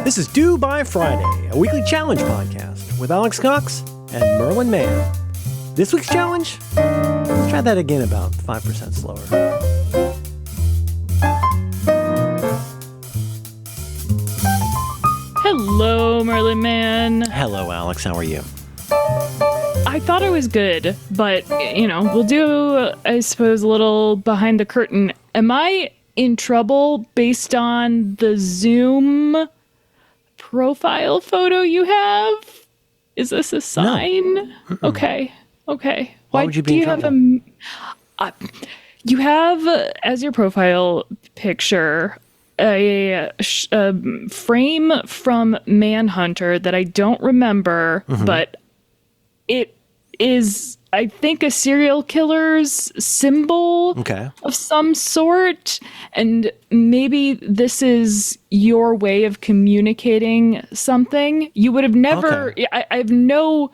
This is Due by Friday, a weekly challenge podcast with Alex Cox and Merlin Mann. This week's challenge? Let's try that again about 5% slower. Hello, Merlin Mann. Hello, Alex. How are you? I thought it was good, but, we'll do, I suppose, a little behind the curtain. Am I in trouble based on the Zoom profile photo you have? Is this a sign? No. Okay. Why would you be in trouble? You have as your profile picture a frame from Manhunter that I don't remember, but it is, I think, a serial killer's symbol of some sort. And maybe this is your way of communicating something. You would have never, I have no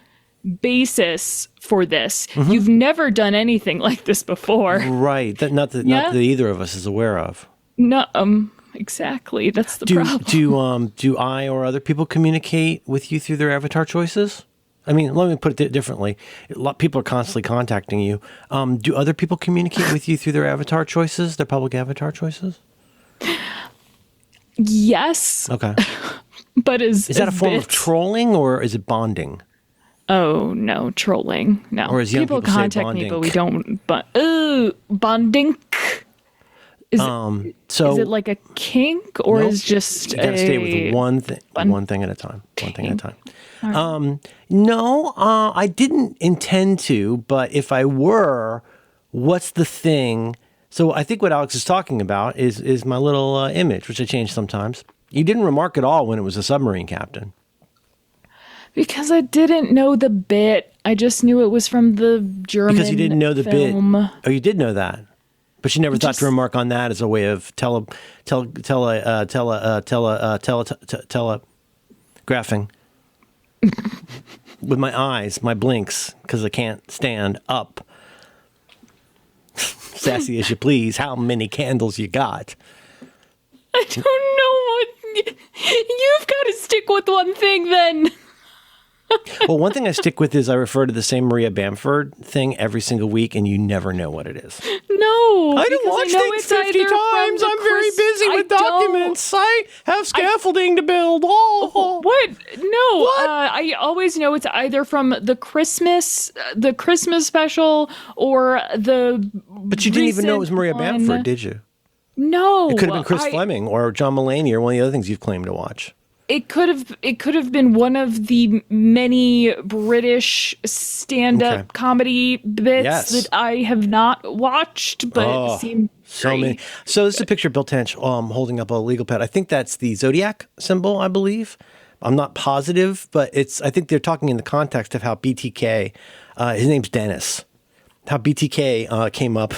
basis for this. You've never done anything like this before. Right. Not that either of us is aware of. No, exactly. That's the problem. Do I or other people communicate with you through their avatar choices? I mean, let me put it differently. A lot of people are constantly contacting you. Do other people communicate with you through their avatar choices, their public avatar choices? Yes. Okay. But is that a form of trolling or is it bonding? Oh, no, trolling. No. Or as young people contact me, but we don't. Bonding. Is it like a kink or is just you gotta stay with one thing at a time. No, I didn't intend to, but if I were, what's the thing? So I think what Alex is talking about is my little image, which I change sometimes. You didn't remark at all when it was a submarine captain. Because I didn't know the bit. I just knew it was from the German Because you didn't know the film. bit. Oh, you did know that. But you never thought to remark on that as a way of telegraphing with my eyes, my blinks, because I can't stand up. Sassy as you please. How many candles you got? I don't know what. You've got to stick with one thing then. Well, one thing I stick with is I refer to the same Maria Bamford thing every single week, and you never know what it is. No. I don't watch things 50 times. I'm very busy with documents. I have scaffolding to build. What? No. What? I always know it's either from the Christmas special or the. But you didn't even know it was Maria Bamford, did you? No. It could have been Chris Fleming or John Mulaney or one of the other things you've claimed to watch. It could have been one of the many British stand-up comedy bits that I have not watched, but seem so many. So this is a picture of Bill Tench holding up a legal pad. I think that's the Zodiac symbol, I believe. I'm not positive, but I think they're talking in the context of how BTK, his name's Dennis, how BTK came up.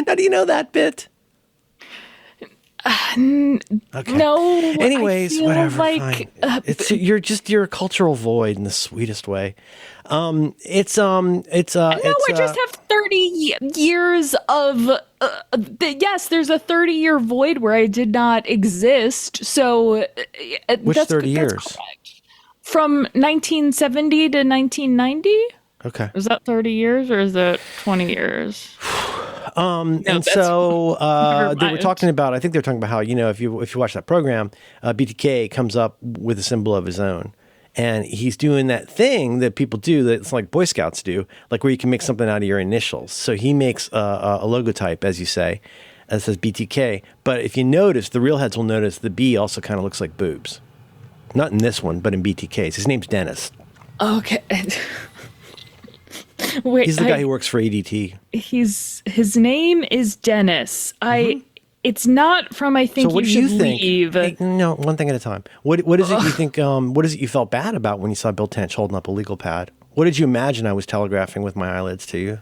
Now, do you know that bit? Okay. No. Anyways, whatever. Fine. You're a cultural void in the sweetest way. I just have 30 years of. Yes, there's a 30-year void where I did not exist. So, which 30 years? Correct. From 1970 to 1990. Okay. Is that 30 years or is that 20 years? They were talking about, I think they were talking about how, if you watch that program, BTK comes up with a symbol of his own. And he's doing that thing that people do that's like Boy Scouts do, like where you can make something out of your initials. So he makes a logotype, as you say, that says BTK. But if you notice, the real heads will notice the B also kind of looks like boobs. Not in this one, but in BTK's. His name's Dennis. Okay. Wait, he's the guy who works for ADT. His name is Dennis. It's not from I think. So what you do you should think? Leave. Hey, no, one thing at a time. What is it you think? What is it you felt bad about when you saw Bill Tench holding up a legal pad? What did you imagine I was telegraphing with my eyelids to you?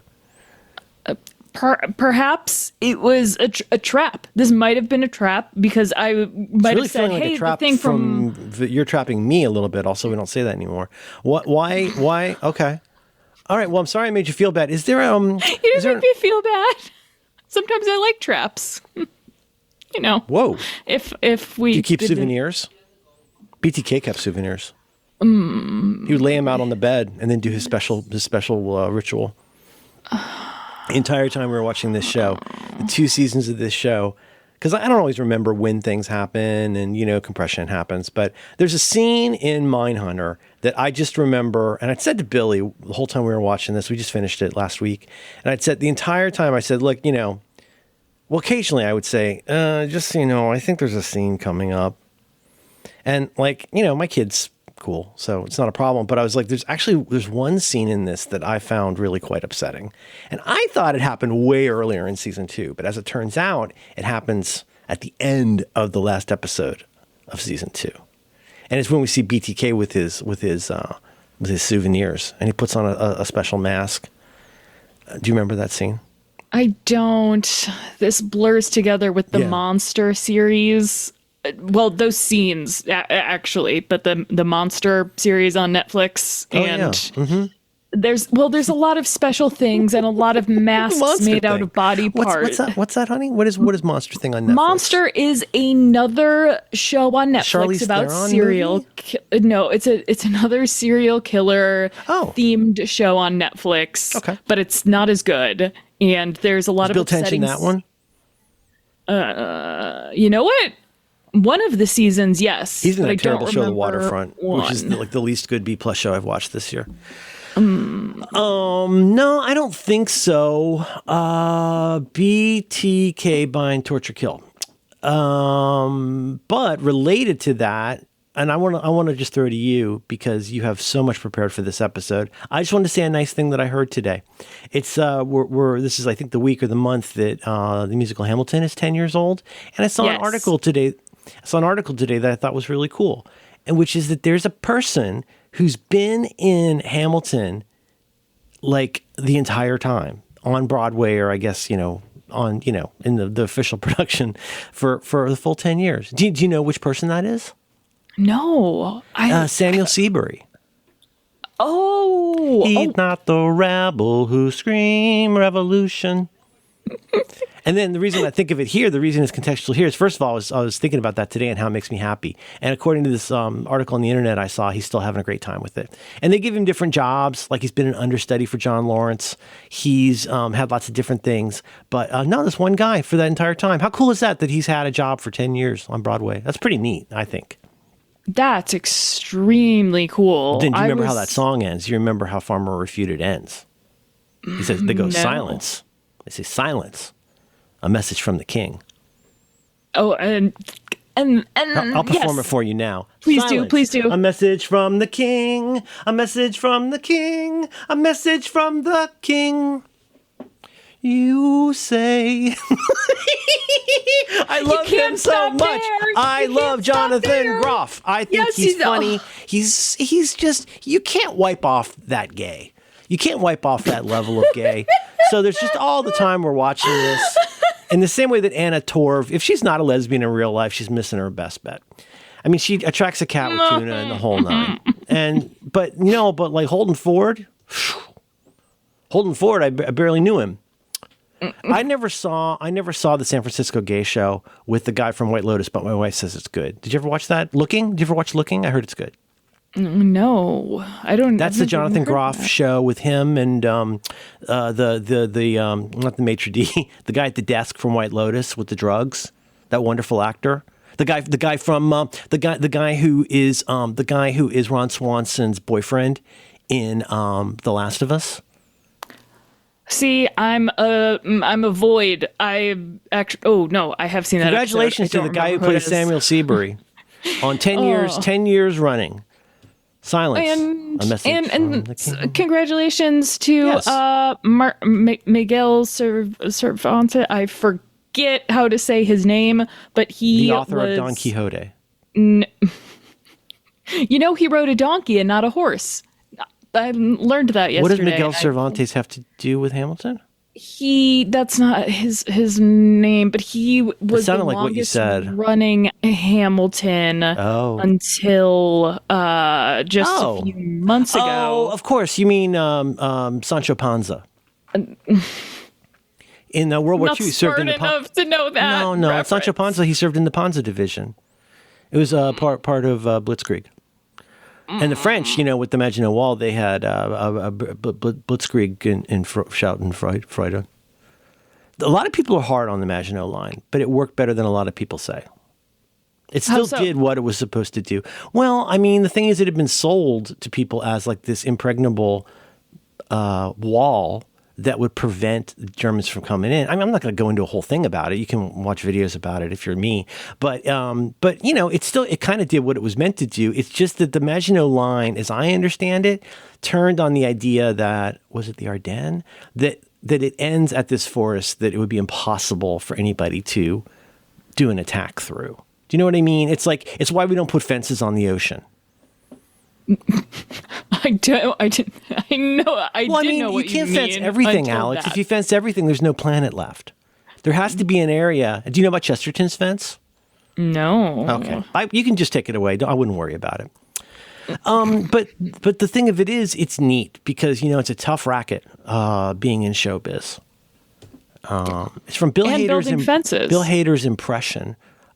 Perhaps it was a trap. This might have been a trap because I might have said, "Hey, the thing from you're trapping me a little bit." Also, we don't say that anymore. What? Why? Okay. All right. Well, I'm sorry I made you feel bad. Is there You didn't make me feel bad. Sometimes I like traps. Whoa. if we Do you keep didn't- souvenirs? BTK kept souvenirs. He would lay him out on the bed and then do his special ritual. The entire time we were watching this show, the 2 seasons of this show, because I don't always remember when things happen and, compression happens, but there's a scene in Mindhunter that I just remember, and I'd said to Billy the whole time we were watching this, we just finished it last week, and I'd said the entire time, I said, look, well, occasionally I would say, just so you know, I think there's a scene coming up. And my kid's cool, so it's not a problem. But I was like, there's one scene in this that I found really quite upsetting. And I thought it happened way earlier in season 2. But as it turns out, it happens at the end of the last episode of season 2. And it's when we see BTK with his souvenirs. And he puts on a special mask. Do you remember that scene? I don't. This blurs together with the Monster series. Well, those scenes actually, but the Monster series on Netflix, there's a lot of special things and a lot of masks made out of body parts. What's that, honey? What is Monster thing on Netflix? Monster is another show on Netflix about serial. No, it's another serial killer themed show on Netflix. Okay, but it's not as good, and there's a lot of Bill Tench in that one. You know what? One of the seasons, yes. He's in that terrible show, The Waterfront, which is the least good B+ show I've watched this year. No, I don't think so. BTK, Bind, Torture, Kill. But related to that, and I want to just throw it to you because you have so much prepared for this episode. I just wanted to say a nice thing that I heard today. It's this is I think the week or the month that the musical Hamilton is 10 years old, and I saw an article today. That I thought was really cool, and which is that there's a person who's been in Hamilton like the entire time on Broadway, or I guess in the official production for the full 10 years. Do you know which person that is? No, Samuel Seabury. Oh, he's not the rebel who scream revolution. And then the reason I think of it here, the reason it's contextual here is, first of all, I was thinking about that today and how it makes me happy. And according to this article on the internet I saw, he's still having a great time with it. And they give him different jobs, like he's been an understudy for John Lawrence. He's had lots of different things. But no, this one guy for that entire time. How cool is that he's had a job for 10 years on Broadway? That's pretty neat, I think. That's extremely cool. But then do you remember how that song ends? Do you remember how Farmer Refuted ends? He says, they go, no. Silence. They say, silence. A message from the king. Oh, and I'll perform it for you now. Please Silence. Please do. A message from the king. A message from the king. A message from the king. You say. I love him so much. I love Jonathan Groff. I think he's funny. He's just, you can't wipe off that gay. You can't wipe off that level of gay. So there's just all the time we're watching this. In the same way that Anna Torv, if she's not a lesbian in real life, she's missing her best bet. I mean, she attracts a cat with tuna and the whole nine. But like Holden Ford, I barely knew him. I never saw the San Francisco Gay Show with the guy from White Lotus, but my wife says it's good. Did you ever watch that? Looking? Did you ever watch Looking? I heard it's good. No, I don't. That's the Jonathan Groff show with him and not the maitre d', the guy at the desk from White Lotus with the drugs. That wonderful actor, the guy who is Ron Swanson's boyfriend in The Last of Us. See, I'm a void. I actually. Oh no, I have seen that. Congratulations to the guy who plays Samuel Seabury on 10 years running. Silence. And congratulations to Miguel Cervantes. I forget how to say his name, but he the author was of Don Quixote. He rode a donkey and not a horse. I learned that yesterday. What does Miguel Cervantes have to do with Hamilton? That's not his name, but he was the like what you said. Running Hamilton until just a few months ago. Oh, of course. You mean Sancho Panza. In World War Not II, he served in the enough to know that. No, Sancho Panza. He served in the Panza division. It was part of Blitzkrieg. And the French, with the Maginot Wall, they had a Blitzkrieg in Schadenfreude. A lot of people are hard on the Maginot Line, but it worked better than a lot of people say. It still did what it was supposed to do. Well, I mean, the thing is, it had been sold to people as like this impregnable wall that would prevent the Germans from coming in. I mean, I'm not going to go into a whole thing about it. You can watch videos about it if you're me. But it kind of did what it was meant to do. It's just that the Maginot Line, as I understand it, turned on the idea that, was it the Ardennes? That it ends at this forest that it would be impossible for anybody to do an attack through. Do you know what I mean? It's why we don't put fences on the ocean. I know what you mean. You can't fence everything, Alex. If you fence everything, there's no planet left. There has to be an area. Do you know about Chesterton's fence? No. Okay. You can just take it away. I wouldn't worry about it. But the thing of it is, it's neat because, it's a tough racket being in showbiz. It's from Bill Hader's impression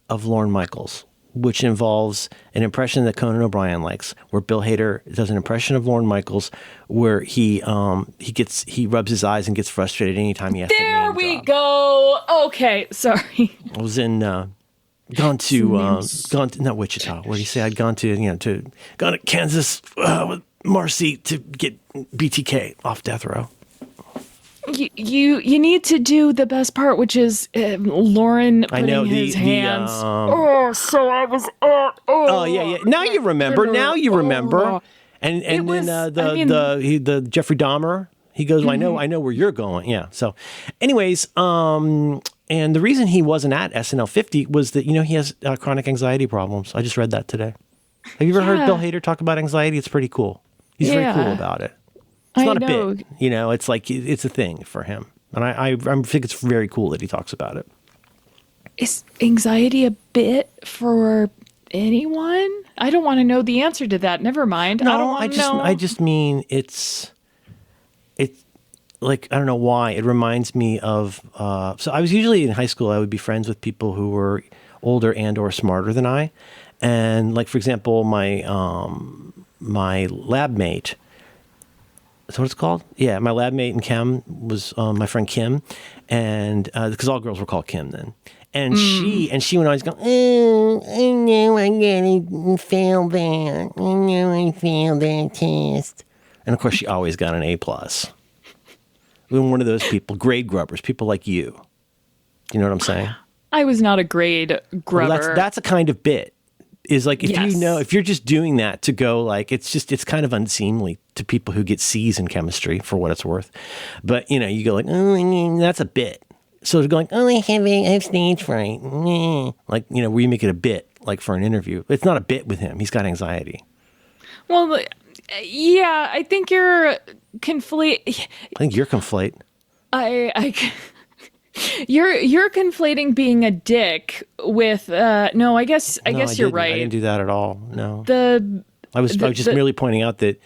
of Lorne Michaels, which involves an impression that Conan O'Brien likes, where Bill Hader does an impression of Lorne Michaels, where he rubs his eyes and gets frustrated anytime he has to name drop. There we go. Okay, sorry. I was gone to not Wichita. What do you say? I'd gone to Kansas with Marcy to get BTK off death row. You need to do the best part, which is Lauren putting his hands. So I was. Oh yeah. Now you remember. And then the Jeffrey Dahmer. He goes, mm-hmm. I know where you're going. Yeah. So, anyways, and the reason he wasn't at SNL 50 was that he has chronic anxiety problems. I just read that today. Have you ever heard Bill Hader talk about anxiety? It's pretty cool. He's very cool about it. It's not a bit, it's like, it's a thing for him. And I think it's very cool that he talks about it. Is anxiety a bit for anyone? I don't want to know the answer to that. Never mind. No, I just mean it's like, I don't know why. It reminds me of, so I was usually in high school, I would be friends with people who were older and or smarter than I. And like, for example, my lab mate, that's what it's called? Yeah, my lab mate in chem was my friend Kim, and because all girls were called Kim then. And she would always go, I know I'm going to fail that. I know I failed that test. And of course, she always got an A+. We were one of those people, grade grubbers, people like you. You know what I'm saying? I was not a grade grubber. Well, that's a kind of bit. Is like, if you're just doing that to go like, it's kind of unseemly to people who get C's in chemistry for what it's worth. But, you go like, that's a bit. So they're going, I have stage fright. Like, where you make it a bit, like for an interview. It's not a bit with him. He's got anxiety. Well, yeah, I think you're conflate. I think you're conflate. You're conflating being a dick with no. I guess you're right. I didn't do that at all. No. I was just merely pointing out that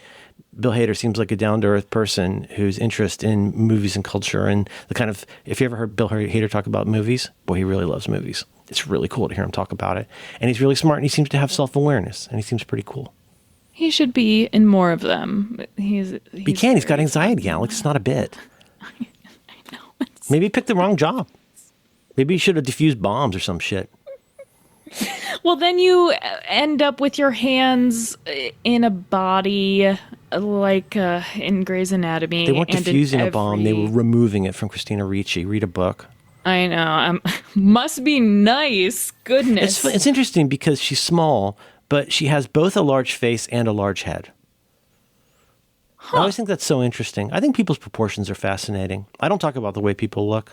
Bill Hader seems like a down-to-earth person whose interest in movies and culture and the kind of, if you ever heard Bill Hader talk about movies, boy, he really loves movies. It's really cool to hear him talk about it. And he's really smart and he seems to have self-awareness and he seems pretty cool. He should be in more of them. He's got anxiety, Alex. It's not a bit. I know. Maybe he picked the wrong job. Maybe he should have diffused bombs or some shit. Well, then you end up with your hands in a body like in Grey's Anatomy. They weren't diffusing a bomb. They were removing it from Christina Ricci. Read a book. I know. Must be nice. Goodness. It's interesting because she's small, but she has both a large face and a large head. Huh. I always think that's so interesting. I think people's proportions are fascinating. I don't talk about the way people look.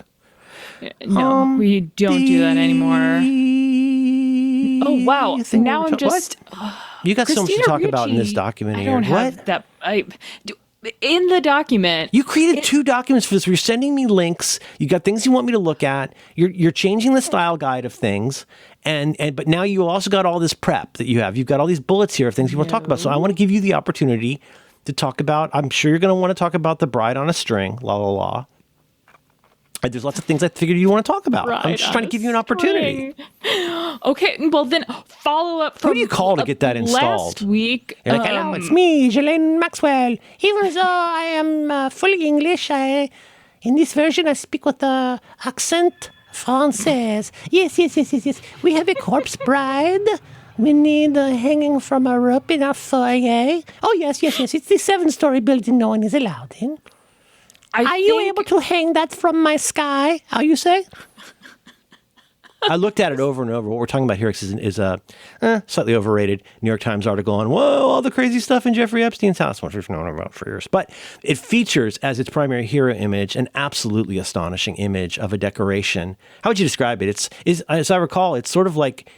No, we don't do that anymore. Oh, wow. Now I'm just... You got so much to talk about in this document here. I don't have that. In the document... You created 2 documents for this. You're sending me links. You got things you want me to look at. You're changing the style guide of things. But now you also got all this prep that you have. You've got all these bullets here of things you want to talk about. So I want to give you the opportunity to talk about... I'm sure you're going to want to talk about The Bride on a String, la la la. There's lots of things I figured you want to talk about. Right, I'm just trying to give you an opportunity. Okay, well then follow up from who do you call to get that installed? Last week. You're like, hello, it's me, Ghislaine Maxwell. Even though I am fully English, in this version I speak with the accent française. Yes. We have a corpse bride. We need hanging from a rope in our foyer. Oh, yes. It's the 7-story building no one is allowed in. Are you able to hang that from my sky? How you say? I looked at it over and over. What we're talking about here is a slightly overrated New York Times article on, whoa, all the crazy stuff in Jeffrey Epstein's house, which we've known about for years. But it features as its primary hero image an absolutely astonishing image of a decoration. How would you describe it? It's as I recall, it's sort of like,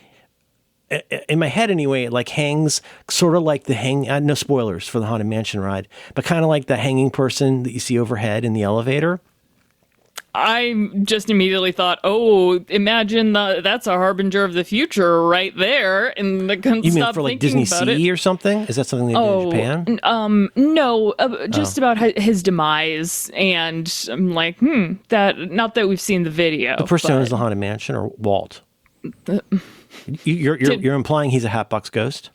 in my head anyway, it like hangs sort of like no spoilers for the Haunted Mansion ride, but kind of like the hanging person that you see overhead in the elevator. I just immediately thought, oh, imagine that's a harbinger of the future right there. And I couldn't you mean stop for like thinking Disney about Sea it. or something? Is that something they do in Japan? No, just about his demise. And I'm like, that, not that we've seen the video. The person who owns the Haunted Mansion or Walt? You're implying he's a Hatbox Ghost?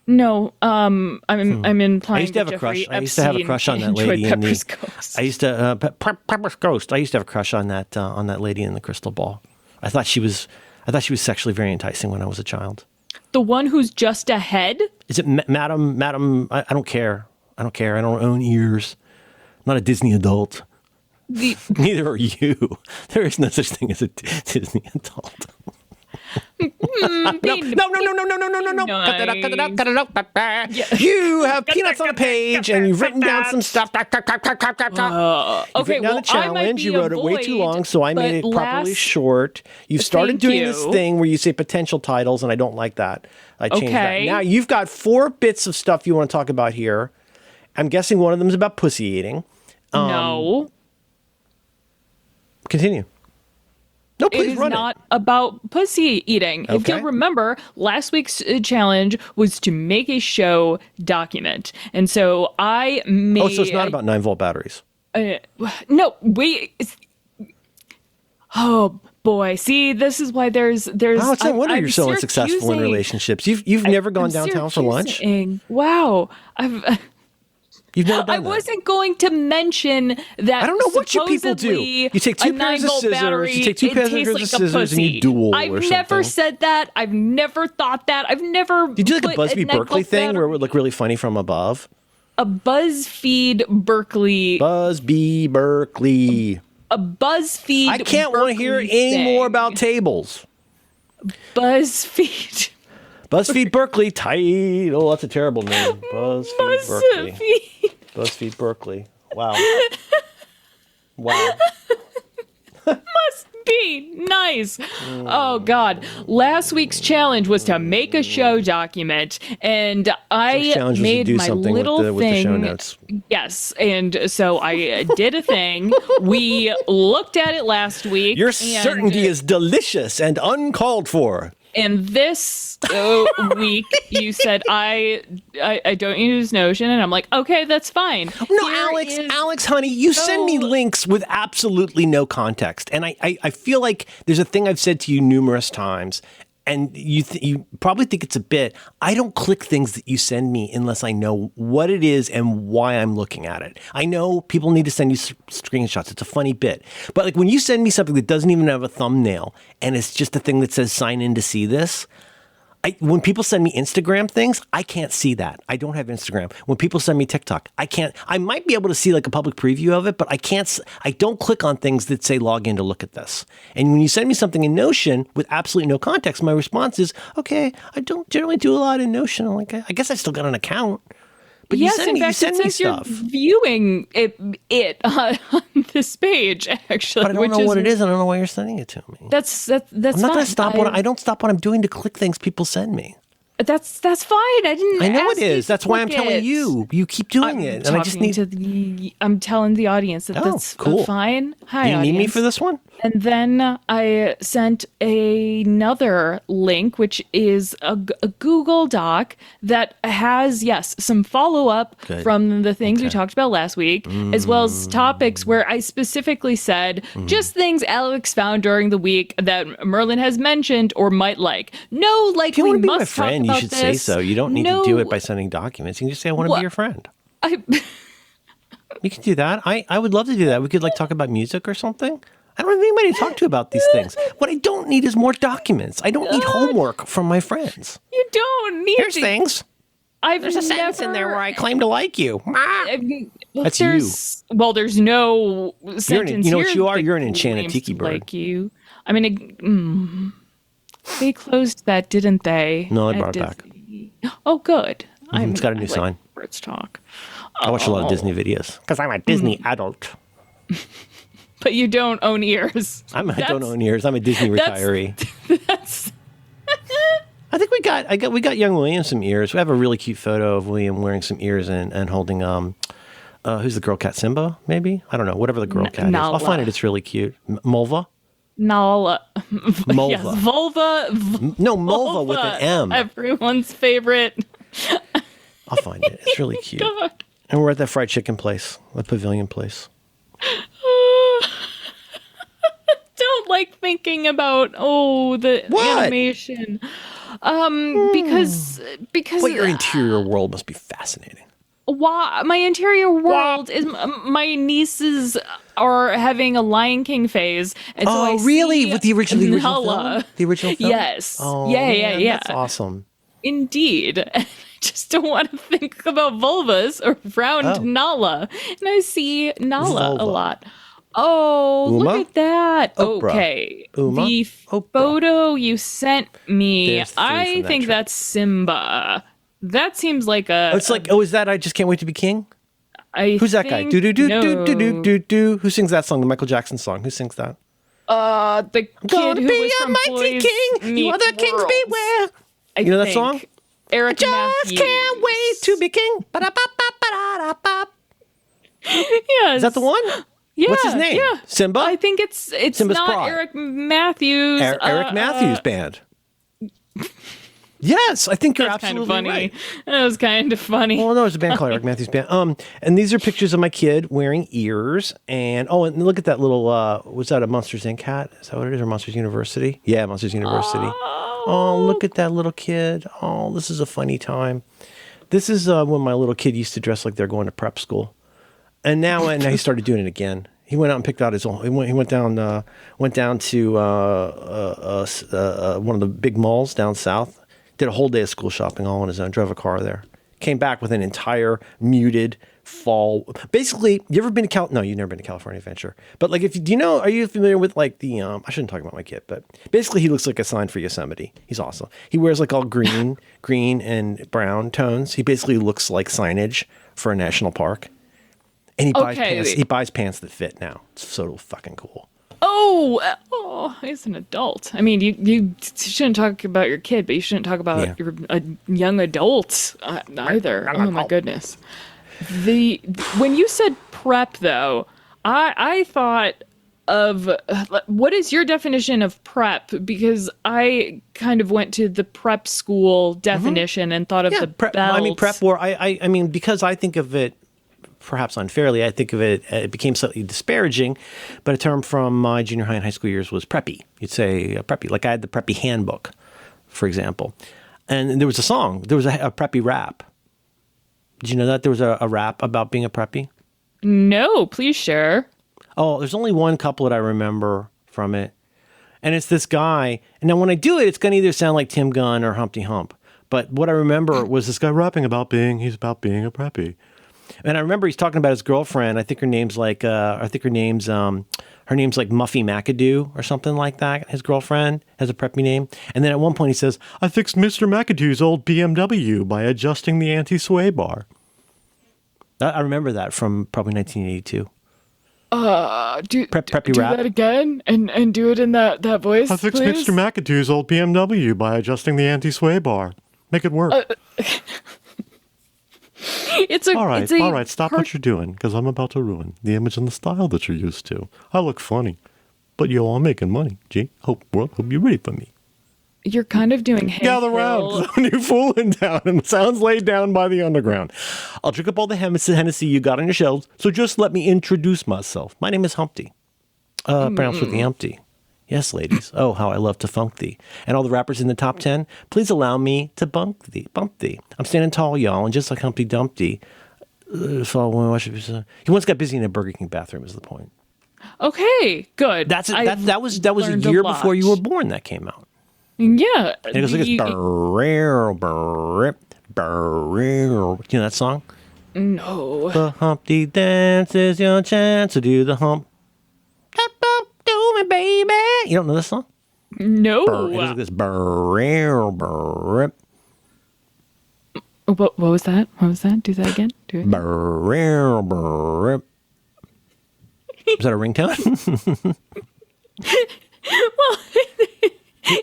No, I'm implying I used to have a crush. I used to have a crush on that lady in the Ghost. I used to Pepper's Ghost. I used to have a crush on that lady in the crystal ball. I thought she was sexually very enticing when I was a child. The one who's just ahead? Is it Madam? I don't care. I don't own ears. I'm not a Disney adult. Neither are you. There is no such thing as a Disney adult. No. Cut it out. Yeah. You have peanuts on a page and you've written down some stuff. You've written down a challenge. You wrote it way too long, so I made it properly short. You've started doing this thing where you say potential titles, and I don't like that. I changed that. Now you've got 4 bits of stuff you want to talk about here. I'm guessing one of them is about pussy eating. No. Continue. No, please it is run not about pussy eating. Okay. If you'll remember, last week's challenge was to make a show document. And so I made... Oh, so it's not about 9-volt batteries. No, wait. Oh, boy. See, this is why there's Oh, it's no wonder you're so unsuccessful in relationships. You've never gone downtown for lunch? Wow. You've never done I wasn't going to mention that. I don't know what you people do. You take 2 pairs of scissors, you take 2 pairs of scissors, and you duel or something. I've never said that. I've never thought that. I've never. Did you do like a Buzzfeed Berkley thing where it would look really funny from above? A Buzzfeed Berkley. Buzzbee Berkley. A Buzzfeed. I can't want to hear any more about tables. Buzzfeed. Buzzfeed Berkley, tight. Oh, that's a terrible name. Buzzfeed Berkley. Buzzfeed Berkley. Wow. Wow. Must be nice. Oh, God. Last week's challenge was to make a show document, and I made my little thing. With the show notes. Yes, and so I did a thing. We looked at it last week. Your certainty is delicious and uncalled for. And this week, you said, I don't use Notion. And I'm like, okay, that's fine. No, Alex, honey, you send me links with absolutely no context. And I feel like there's a thing I've said to you numerous times. And you probably think it's a bit. I don't click things that you send me unless I know what it is and why I'm looking at it. I know people need to send you screenshots. It's a funny bit. But like when you send me something that doesn't even have a thumbnail and it's just a thing that says sign in to see this, when people send me Instagram things, I can't see that. I don't have Instagram. When people send me TikTok, I can't. I might be able to see like a public preview of it, but I can't. I don't click on things that say log in to look at this. And when you send me something in Notion with absolutely no context, my response is, okay, I don't generally do a lot in Notion. I'm like, I guess I still got an account. But yes, you send me stuff. You're viewing it on this page, actually. But I don't know what it is. I don't know why you're sending it to me. That's I'm not going to stop I don't stop what I'm doing to click things people send me. That's fine. I know ask it is. That's why I'm telling it. you. You keep doing it, and I just need I'm telling the audience that that's cool. Fine. Hi, Do you audience. need me for this one? And then I sent another link, which is a Google Doc that has, yes, some follow-up from the things we talked about last week, as well as topics where I specifically said just things Alex found during the week that Merlin has mentioned or might like. No, like, if you we want to be must my friend, talk you should about say this. so. You don't need to do it by sending documents. You can just say, I want to be your friend. You can do that. I would love to do that. We could like talk about music or something. I don't have anybody to talk to about these things. What I don't need is more documents. I don't need homework from my friends. You don't need Here's things. There's a sentence in there where I claim to like you. That's you. Well, there's no sentence you know here what you are? that You're an enchanted claims tiki to bird. Like you. I mean, they closed that, didn't they? No, they brought it back. Oh, good. It's got a new sign. Birds talk. I watch a lot of Disney videos because I'm a Disney adult. But you don't own ears. I don't own ears. I'm a Disney retiree. I think we got young William some ears. We have a really cute photo of William wearing some ears and holding who's the girl cat? Simba, maybe? I don't know. Whatever the girl cat is. I'll find it. It's really cute. Mulva? Nala. Mulva. Yes, vulva. No, Mulva with an M. Everyone's favorite. I'll find it. It's really cute. God. And we're at that fried chicken place, the pavilion place. Don't like thinking about the animation. Because But your interior world must be fascinating. Why my interior world is my nieces are having a Lion King phase, and so I really? see With the original Nala. film? The original film? Yes. Oh, yeah. That's awesome. Indeed. I just don't want to think about vulvas around Nala, and I see Nala a lot. Oh, Uma? look at that. Oprah. Okay. Uma? The Oprah. photo you sent me, There's three I from that think trip. that's Simba. That seems like a... It's like, is that I Just Can't Wait to Be King? Who's that guy? think- Do do do no. do do do do do. Who sings that song? The Michael Jackson song. Who sings that? The kid Gonna who be was a from mighty Boys king. You Meet other kings World. beware. I You know that think. song? Eric Just Matthews. can't wait to be king. Ba-da-ba-ba-ba-da-ba. Yes. Is that the one? Yeah. What's his name? Yeah. Simba? I think it's Simba's not Pride. Eric Matthews. Eric Matthews Band. Yes, I think you're That's kind absolutely of funny. right. That was kind of funny. Well, no, it's a band called Eric Matthews Band. And these are pictures of my kid wearing ears. And look at that little, was that a Monsters Inc. hat? Is that what it is? Or Monsters University? Yeah, Monsters University. Oh, look at that little kid. Oh, this is a funny time. This is when my little kid used to dress like they're going to prep school. And now he started doing it again. He went out and picked out his own. He went down to one of the big malls down south. Did a whole day of school shopping all on his own. Drove a car there. Came back with an entire muted fall. Basically, you ever been to No, you've never been to California Adventure. But like, are you familiar with like the? I shouldn't talk about my kid, but basically, he looks like a sign for Yosemite. He's awesome. He wears like all green and brown tones. He basically looks like signage for a national park. And he buys pants. He buys pants that fit now. It's so fucking cool. Oh, he's an adult. I mean, you shouldn't talk about your kid, but you shouldn't talk about your young adult either. Oh my goodness. When you said prep, though, I thought of what is your definition of prep? Because I kind of went to the prep school definition and thought of the prep. belt. I mean, prep war. I mean, because I think of it. Perhaps unfairly, I think of it, it became slightly disparaging, but a term from my junior high and high school years was preppy. You'd say preppy. Like I had the preppy handbook, for example. And there was a song. There was a preppy rap. Did you know that? There was a rap about being a preppy? No, please share. Oh, there's only one couplet I remember from it. And it's this guy. And now when I do it, it's going to either sound like Tim Gunn or Humpty Hump. But what I remember was this guy rapping about being a preppy. And I remember he's talking about his girlfriend. I think her name's like Muffy McAdoo or something like that. His girlfriend has a preppy name. And then at one point he says, I fixed Mr. McAdoo's old BMW by adjusting the anti-sway bar. I remember that from probably 1982. Preppy do rap. that again and do it in that voice, I fixed please? Mr. McAdoo's old BMW by adjusting the anti-sway bar. Make it work. All right. Stop what you're doing, because I'm about to ruin the image and the style that you're used to. I look funny, but yo, I'm making money. Gee, hope you're ready for me. You're kind of doing Gather round, 'cause I'm a new fooling down, and sounds laid down by the underground. I'll drink up all the Hennessy you got on your shelves, so just let me introduce myself. My name is Humpty. Pronounced with the Humpty. Yes, ladies. Oh, how I love to funk thee. And all the rappers in the top 10, please allow me to bump thee. I'm standing tall, y'all, and just like Humpty Dumpty. He once got busy in a Burger King bathroom, is the point. Okay, good. That was a year before you were born that came out. Yeah. And it goes like this. You know that song? No. The Humpty dance is your chance to do the hump. Do me, baby. You don't know this song? No. It goes like this. What was that? What was that? Do that again. Do it. Is that a ringtone? Well,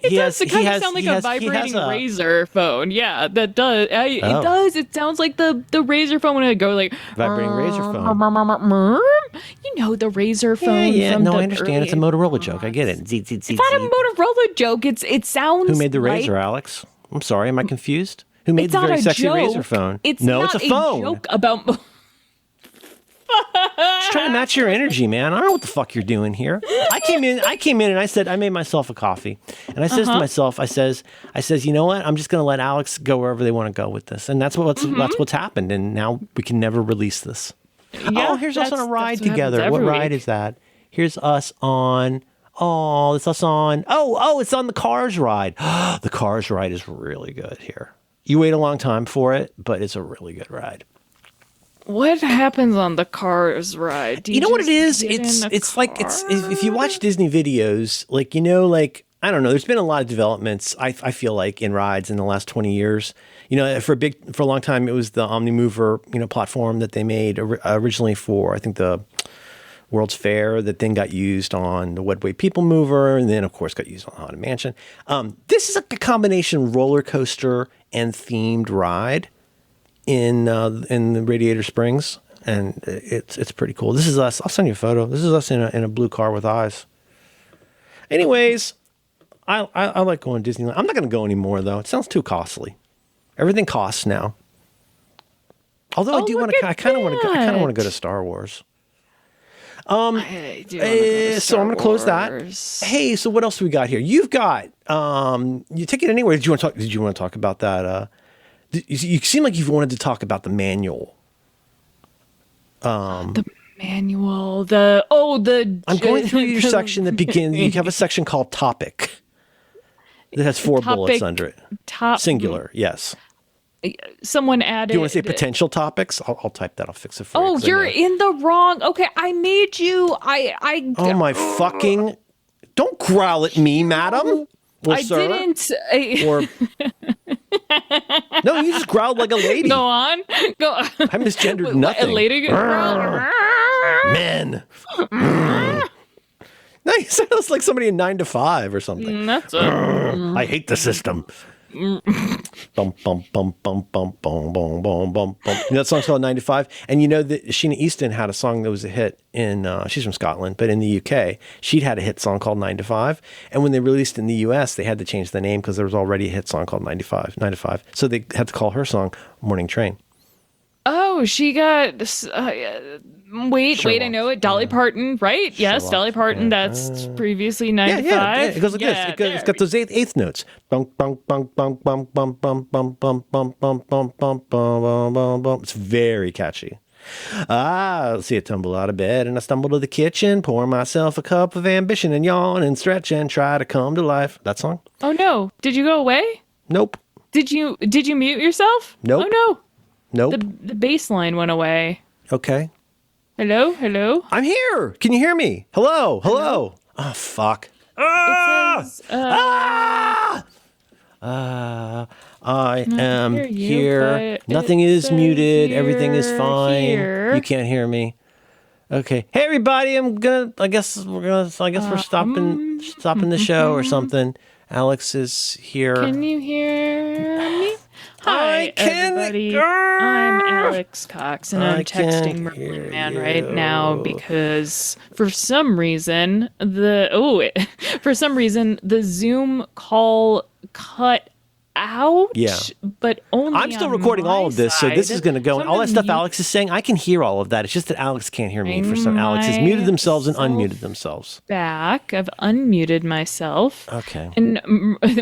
it does kind of sound like a vibrating razor phone. Yeah, that does. It does. It sounds like the razor phone when it go like vibrating razor phone. You know the razor phone. Yeah. From I understand. It's a Motorola joke. I get it. It's not a Motorola joke. It sounds. Who made the razor, Alex? I'm sorry. Am I confused? Who made the very sexy razor phone? It's not a phone. Joke about. Just trying to match your energy, man. I don't know what the fuck you're doing here. I came in and I said, I made myself a coffee. And I says to myself, I says, you know what? I'm just going to let Alex go wherever they want to go with this. And that's what's happened. And now we can never release this. Yeah, here's us on a ride together. What ride is that? Here's us on. Oh, it's us on. It's on the Cars ride. The Cars ride is really good here. You wait a long time for it, but it's a really good ride. What happens on the Cars ride? You know what it is? It's like if you watch Disney videos, like I don't know. There's been a lot of developments. I feel like in rides in the last 20 years. For a long time it was the OmniMover platform that they made originally for I think the World's Fair that then got used on the Wedway People Mover and then of course got used on Haunted Mansion. This is a combination roller coaster and themed ride in the Radiator Springs, and it's pretty cool. This is us. I'll send you a photo. This is us in a blue car with eyes. Anyways, I like going to Disneyland. I'm not going to go anymore though. It sounds too costly. Everything costs now. Although I do want to. I kind of want to go to Star Wars. I do wanna go to so I'm going to close that. Hey, so what else do we got here? You've got you take it anywhere. Did you want to talk about that? You seem like you've wanted to talk about the manual. The manual. I'm going through your section that begins. You have a section called Topic. That has 4 bullets under it. Singular. Yes. Someone added. Do you want to say potential topics? I'll type that. I'll fix it for you. Oh, you're in the wrong. Okay, I made you. Oh my fucking! Don't growl at me, madam. Or I sir, didn't. Or no, you just growled like a lady. Go on. Go. I misgendered nothing. A lady growl. Men. No, you sound like somebody in 9 to 5 or something. That's I hate the system. Bum, bum, bum, bum, bum, bum, bum, bum, bum, bum. That song's called 9 to 5. And you know that Sheena Easton had a song that was a hit in, she's from Scotland, but in the UK, she'd had a hit song called 9 to 5. And when they released in the US, they had to change the name because there was already a hit song called 9 to 5. So they had to call her song Morning Train. Oh, she got. Wait, I know it. Dolly Parton, right? Yes, Dolly Parton. That's previously 9 to 5. Yeah. It goes like this. It's got those eighth notes. Bum, bum, bum, bum, bum, bum, bum, bum, bum, bum, bum, bum, bum, bum, bum. It's very catchy. Let's see, I tumble out of bed and I stumble to the kitchen, pour myself a cup of ambition and yawn and stretch and try to come to life. That song? Oh no! Did you go away? Nope. Did you mute yourself? Nope. Oh no! Nope. The bass line went away. Okay. Hello? I'm here. Can you hear me? Hello? Oh, fuck. It says, I am here. Nothing is muted. Everything is fine. Here. You can't hear me. Okay. Hey, everybody. I guess we're stopping the show or something. Alex is here. Can you hear me? Hi, everybody. I'm Alex Cox, and I'm texting Merlin Man right now because for some reason the Zoom call cut out. Yeah. But only I'm still recording all of this, so this is going to go. All that stuff Alex is saying, I can hear all of that. It's just that Alex can't hear me. For some, Alex has muted themselves and unmuted themselves. Back. I've unmuted myself. Okay. And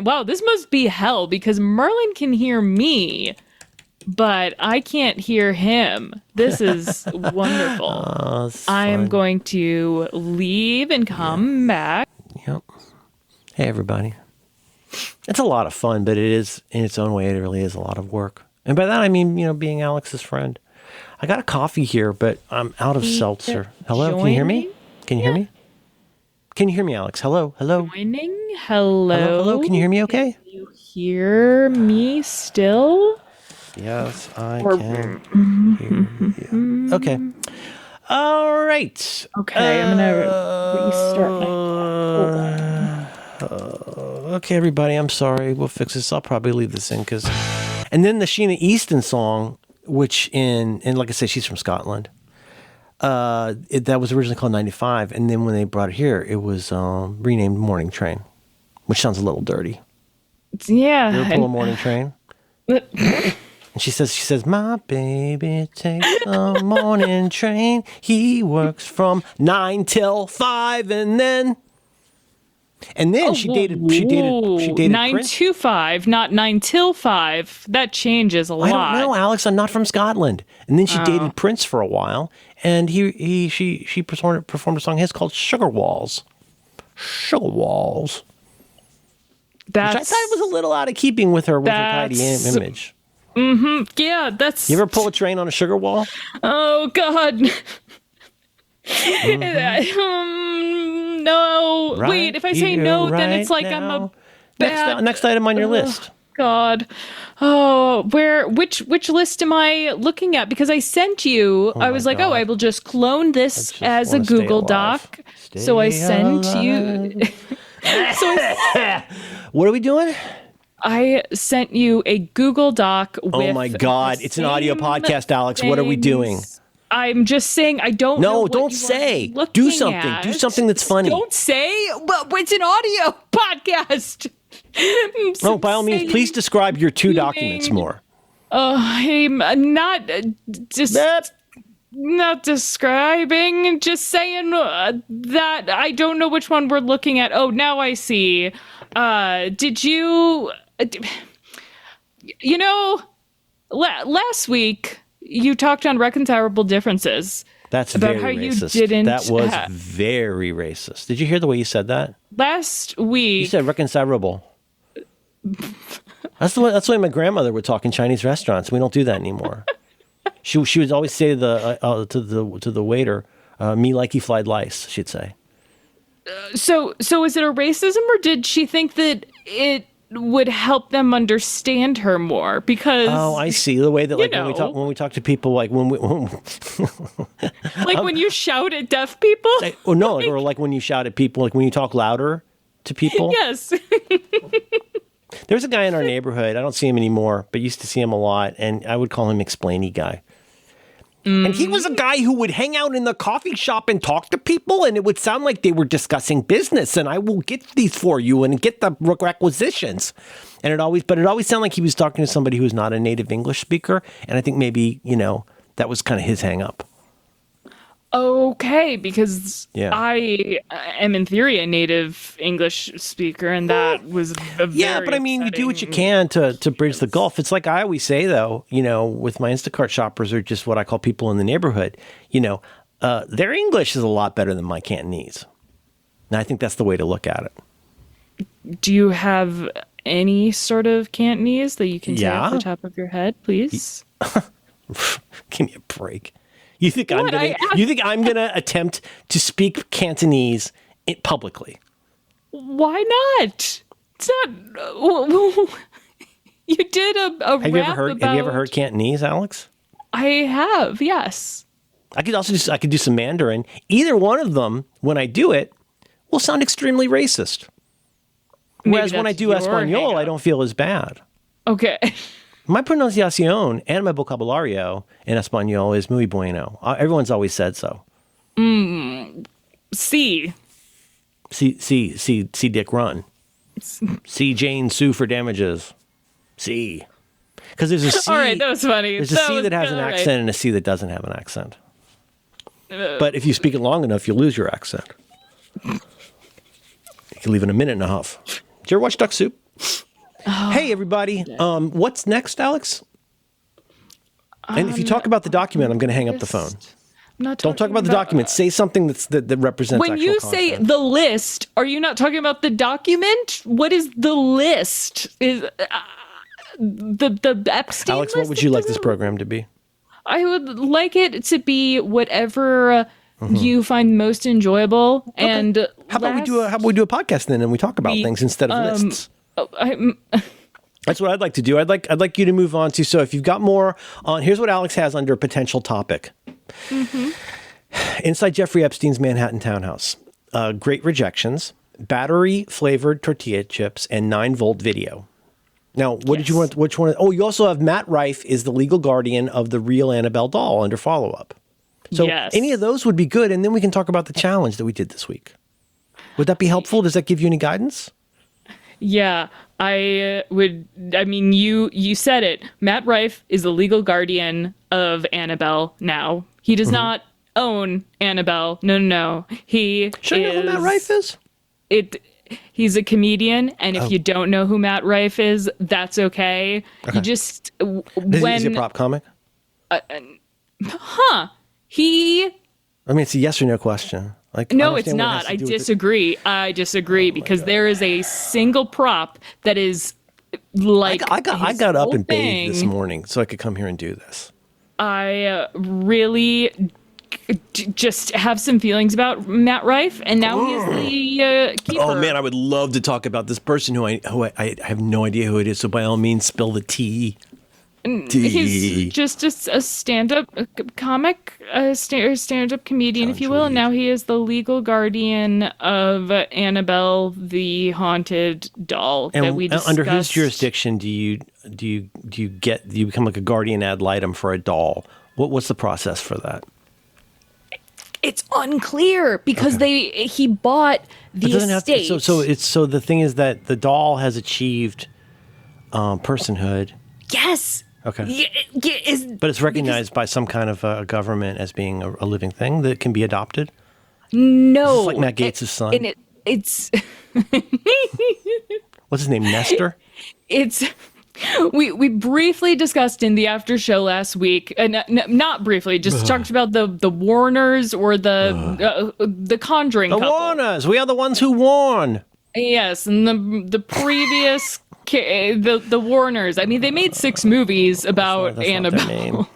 wow, this must be hell because Merlin can hear me, but I can't hear him. This is wonderful. I am going to leave and come back. Yep. Hey, everybody. It's a lot of fun, but it is, in its own way, it really is a lot of work. And by that, I mean, being Alex's friend. I got a coffee here, but I'm out of seltzer. Hello, can you hear me? Can you hear me? Can you hear me, Alex? Hello? Hello? Hello? Can you hear me okay? Can you hear me still? Yes, I can hear you. Okay. All right. Okay, I'm going to restart my... Okay, everybody, I'm sorry. We'll fix this. I'll probably leave this in because... And then the Sheena Easton song, which and like I said, she's from Scotland. That was originally called 95. And then when they brought it here, it was renamed Morning Train, which sounds a little dirty. Yeah. You ever pull a morning train? And she says, my baby takes the morning train. He works from 9 till 5 and then... And then she dated 9 Prince. to 5, not 9 till 5. That changes a lot. I don't know, Alex. I'm not from Scotland. And then she dated Prince for a while, and she performed a song of his called Sugar Walls. Sugar Walls. Which I thought was a little out of keeping with her tidy image. Mm-hmm. Yeah, that's... You ever pull a train on a sugar wall? Oh, God. No. Right wait, if I say no, then it's like now. I'm a bad... Next item on your list. God. Oh, which list am I looking at? Because I sent you, I was like, God. I will just clone this as a Google Doc. So I sent you... What are we doing? I sent you a Google Doc with... Oh my God, it's an audio podcast, Alex. What are we doing? I'm just saying I don't know. No, don't say. Do something. At. Do something that's funny. Don't say. But it's an audio podcast. No, by all means, please describe your two documents more. I'm not not describing. Just saying that I don't know which one we're looking at. Oh, now I see. Did you? Last week. You talked on reconcilable differences. That's about very how racist. You didn't. That was very racist. Did you hear the way you said that? Last week. You said reconcilable. That's the way my grandmother would talk in Chinese restaurants. We don't do that anymore. she would always say to the waiter, "Me likey fried lice." She'd say. So is it a racism, or did she think that it would help them understand her more? Because I see the way that when we talk to people, like when when you shout at deaf people. Or like when you shout at people, like when you talk louder to people. Yes. There's a guy in our neighborhood. I don't see him anymore, but used to see him a lot, and I would call him Explainy Guy. And he was a guy who would hang out in the coffee shop and talk to people, and it would sound like they were discussing business, and I will get these for you and get the requisitions. And it always sounded like he was talking to somebody who's not a native English speaker, and I think maybe, that was kind of his hang up. Okay, because I am in theory a native English speaker, and that was a very but I mean, you do what you can to bridge the gulf. It's like I always say, though, with my Instacart shoppers, or just what I call people in the neighborhood, their English is a lot better than my Cantonese. And I think that's the way to look at it. Do you have any sort of Cantonese that you can say off the top of your head, please? Give me a break. You think I'm gonna attempt to speak Cantonese publicly? Why not? It's not. You did a have you rap Have you ever heard Cantonese, Alex? I have. Yes. I could do some Mandarin. Either one of them, when I do it, will sound extremely racist. Whereas when I do Espanol, I don't feel as bad. Okay. My pronunciación and my vocabulario in español is muy bueno. Everyone's always said so. C. See Dick run. See Jane sue for damages. C. Because there's a C. All right, that was funny. There's a C that has an accent and a C that doesn't have an accent. But if you speak it long enough, you'll lose your accent. You can leave in a minute and a half. Did you ever watch Duck Soup? Oh, hey, everybody. Yeah. What's next, Alex? And if you talk about the document, I'm going to hang up the phone. Don't talk about the document. Say something that represents when you content. Say the list, are you not talking about the document? What is the list? Is the Epstein Alex, list? what would you like this program to be? I would like it to be whatever you find most enjoyable. Okay. And how about we do a podcast then, and we talk about things instead of lists? That's what I'd like to do. I'd like you to move on to. So if you've got more on, here's what Alex has under potential topic. Inside Jeffrey Epstein's Manhattan townhouse. Great rejections, battery flavored tortilla chips, and 9-volt video. Now, what did you want? Which one? Oh, you also have Matt Rife is the legal guardian of the real Annabelle doll under follow-up. So any of those would be good, and then we can talk about the challenge that we did this week. Would that be helpful? Does that give you any guidance? Yeah, I would. I mean, you said it. Matt Rife is the legal guardian of Annabelle now. He does not own Annabelle. No. He Sure, you know who Matt Rife is? He's a comedian, and if you don't know who Matt Rife is, that's okay. You just Is he a prop comic? He. I mean, it's a yes or no question. Like, no, it's not. I disagree. Because there is a single prop that is like. I got up and bathed this morning so I could come here and do this. I really just have some feelings about Matt Rife, and now he's the keeper. Oh man, I would love to talk about this person who I have no idea who it is. So by all means, spill the tea. He's just a stand-up comic, stand-up comedian, if you will. And now he is the legal guardian of Annabelle, the haunted doll that we discussed. Under whose jurisdiction do you become like a guardian ad litem for a doll? What's the process for that? It's unclear because he bought the estate. So the thing is that the doll has achieved personhood. Yes. Okay. But it's recognized by some kind of a government as being a living thing that can be adopted? No. Is this like Matt Gates' son? And it's... What's his name, Nestor? We briefly discussed in the after show last week, not briefly, just talked about the Warners or the Conjuring couple. The Warners! We are the ones who warn! Yes, and the previous... The Warners. I mean, they made 6 movies about Annabelle.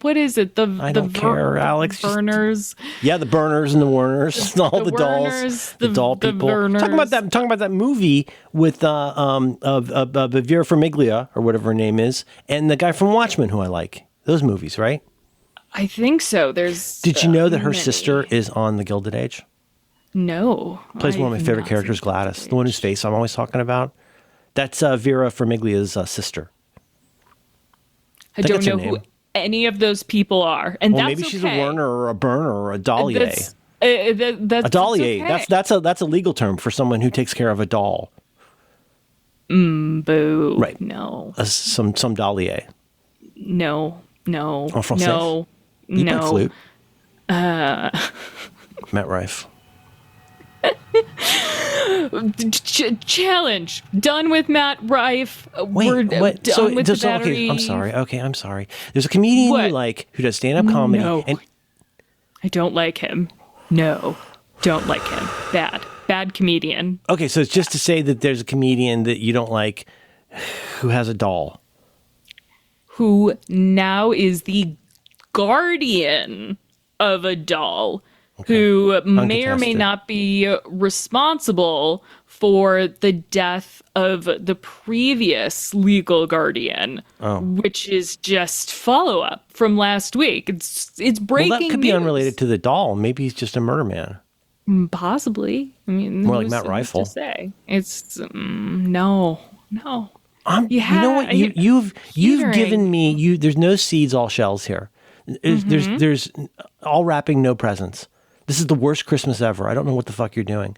What is it? I don't care, Alex. Burners. Yeah, the Burners and the Warners, all the dolls, Burners, the doll people. Talking about that movie with Vera Farmiga or whatever her name is, and the guy from Watchmen who I like. Those movies, right? I think so. Did you know that her sister is on The Gilded Age? No. Plays one of my favorite characters, Gladys, the one whose face I'm always talking about. That's Vera Farmiga's sister. I don't know who any of those people are, and that's maybe she's okay. a Werner or a Burner or a Dahlier. That's a Dahlier. Okay. That's a legal term for someone who takes care of a doll. Boo. Right. No. Some Dahlier. No. En français? No. You play flute. Matt Rife. Challenge done with Matt Rife. We're done with the battery. Okay, I'm sorry. There's a comedian you like who does stand-up comedy. No. And I don't like him. No, don't like him. Bad comedian. Okay, so it's just to say that there's a comedian that you don't like who has a doll. Who now is the guardian of a doll. Okay. Who may or may not be responsible for the death of the previous legal guardian, which is just follow-up from last week. It's breaking Well, that could be unrelated to the doll. Maybe he's just a murder man. Possibly. I mean, more like Matt Rifle. To say it's no. You know what? You've given me there's no seeds, all shells here. There's all wrapping, no presents. This is the worst Christmas ever. I don't know what the fuck you're doing.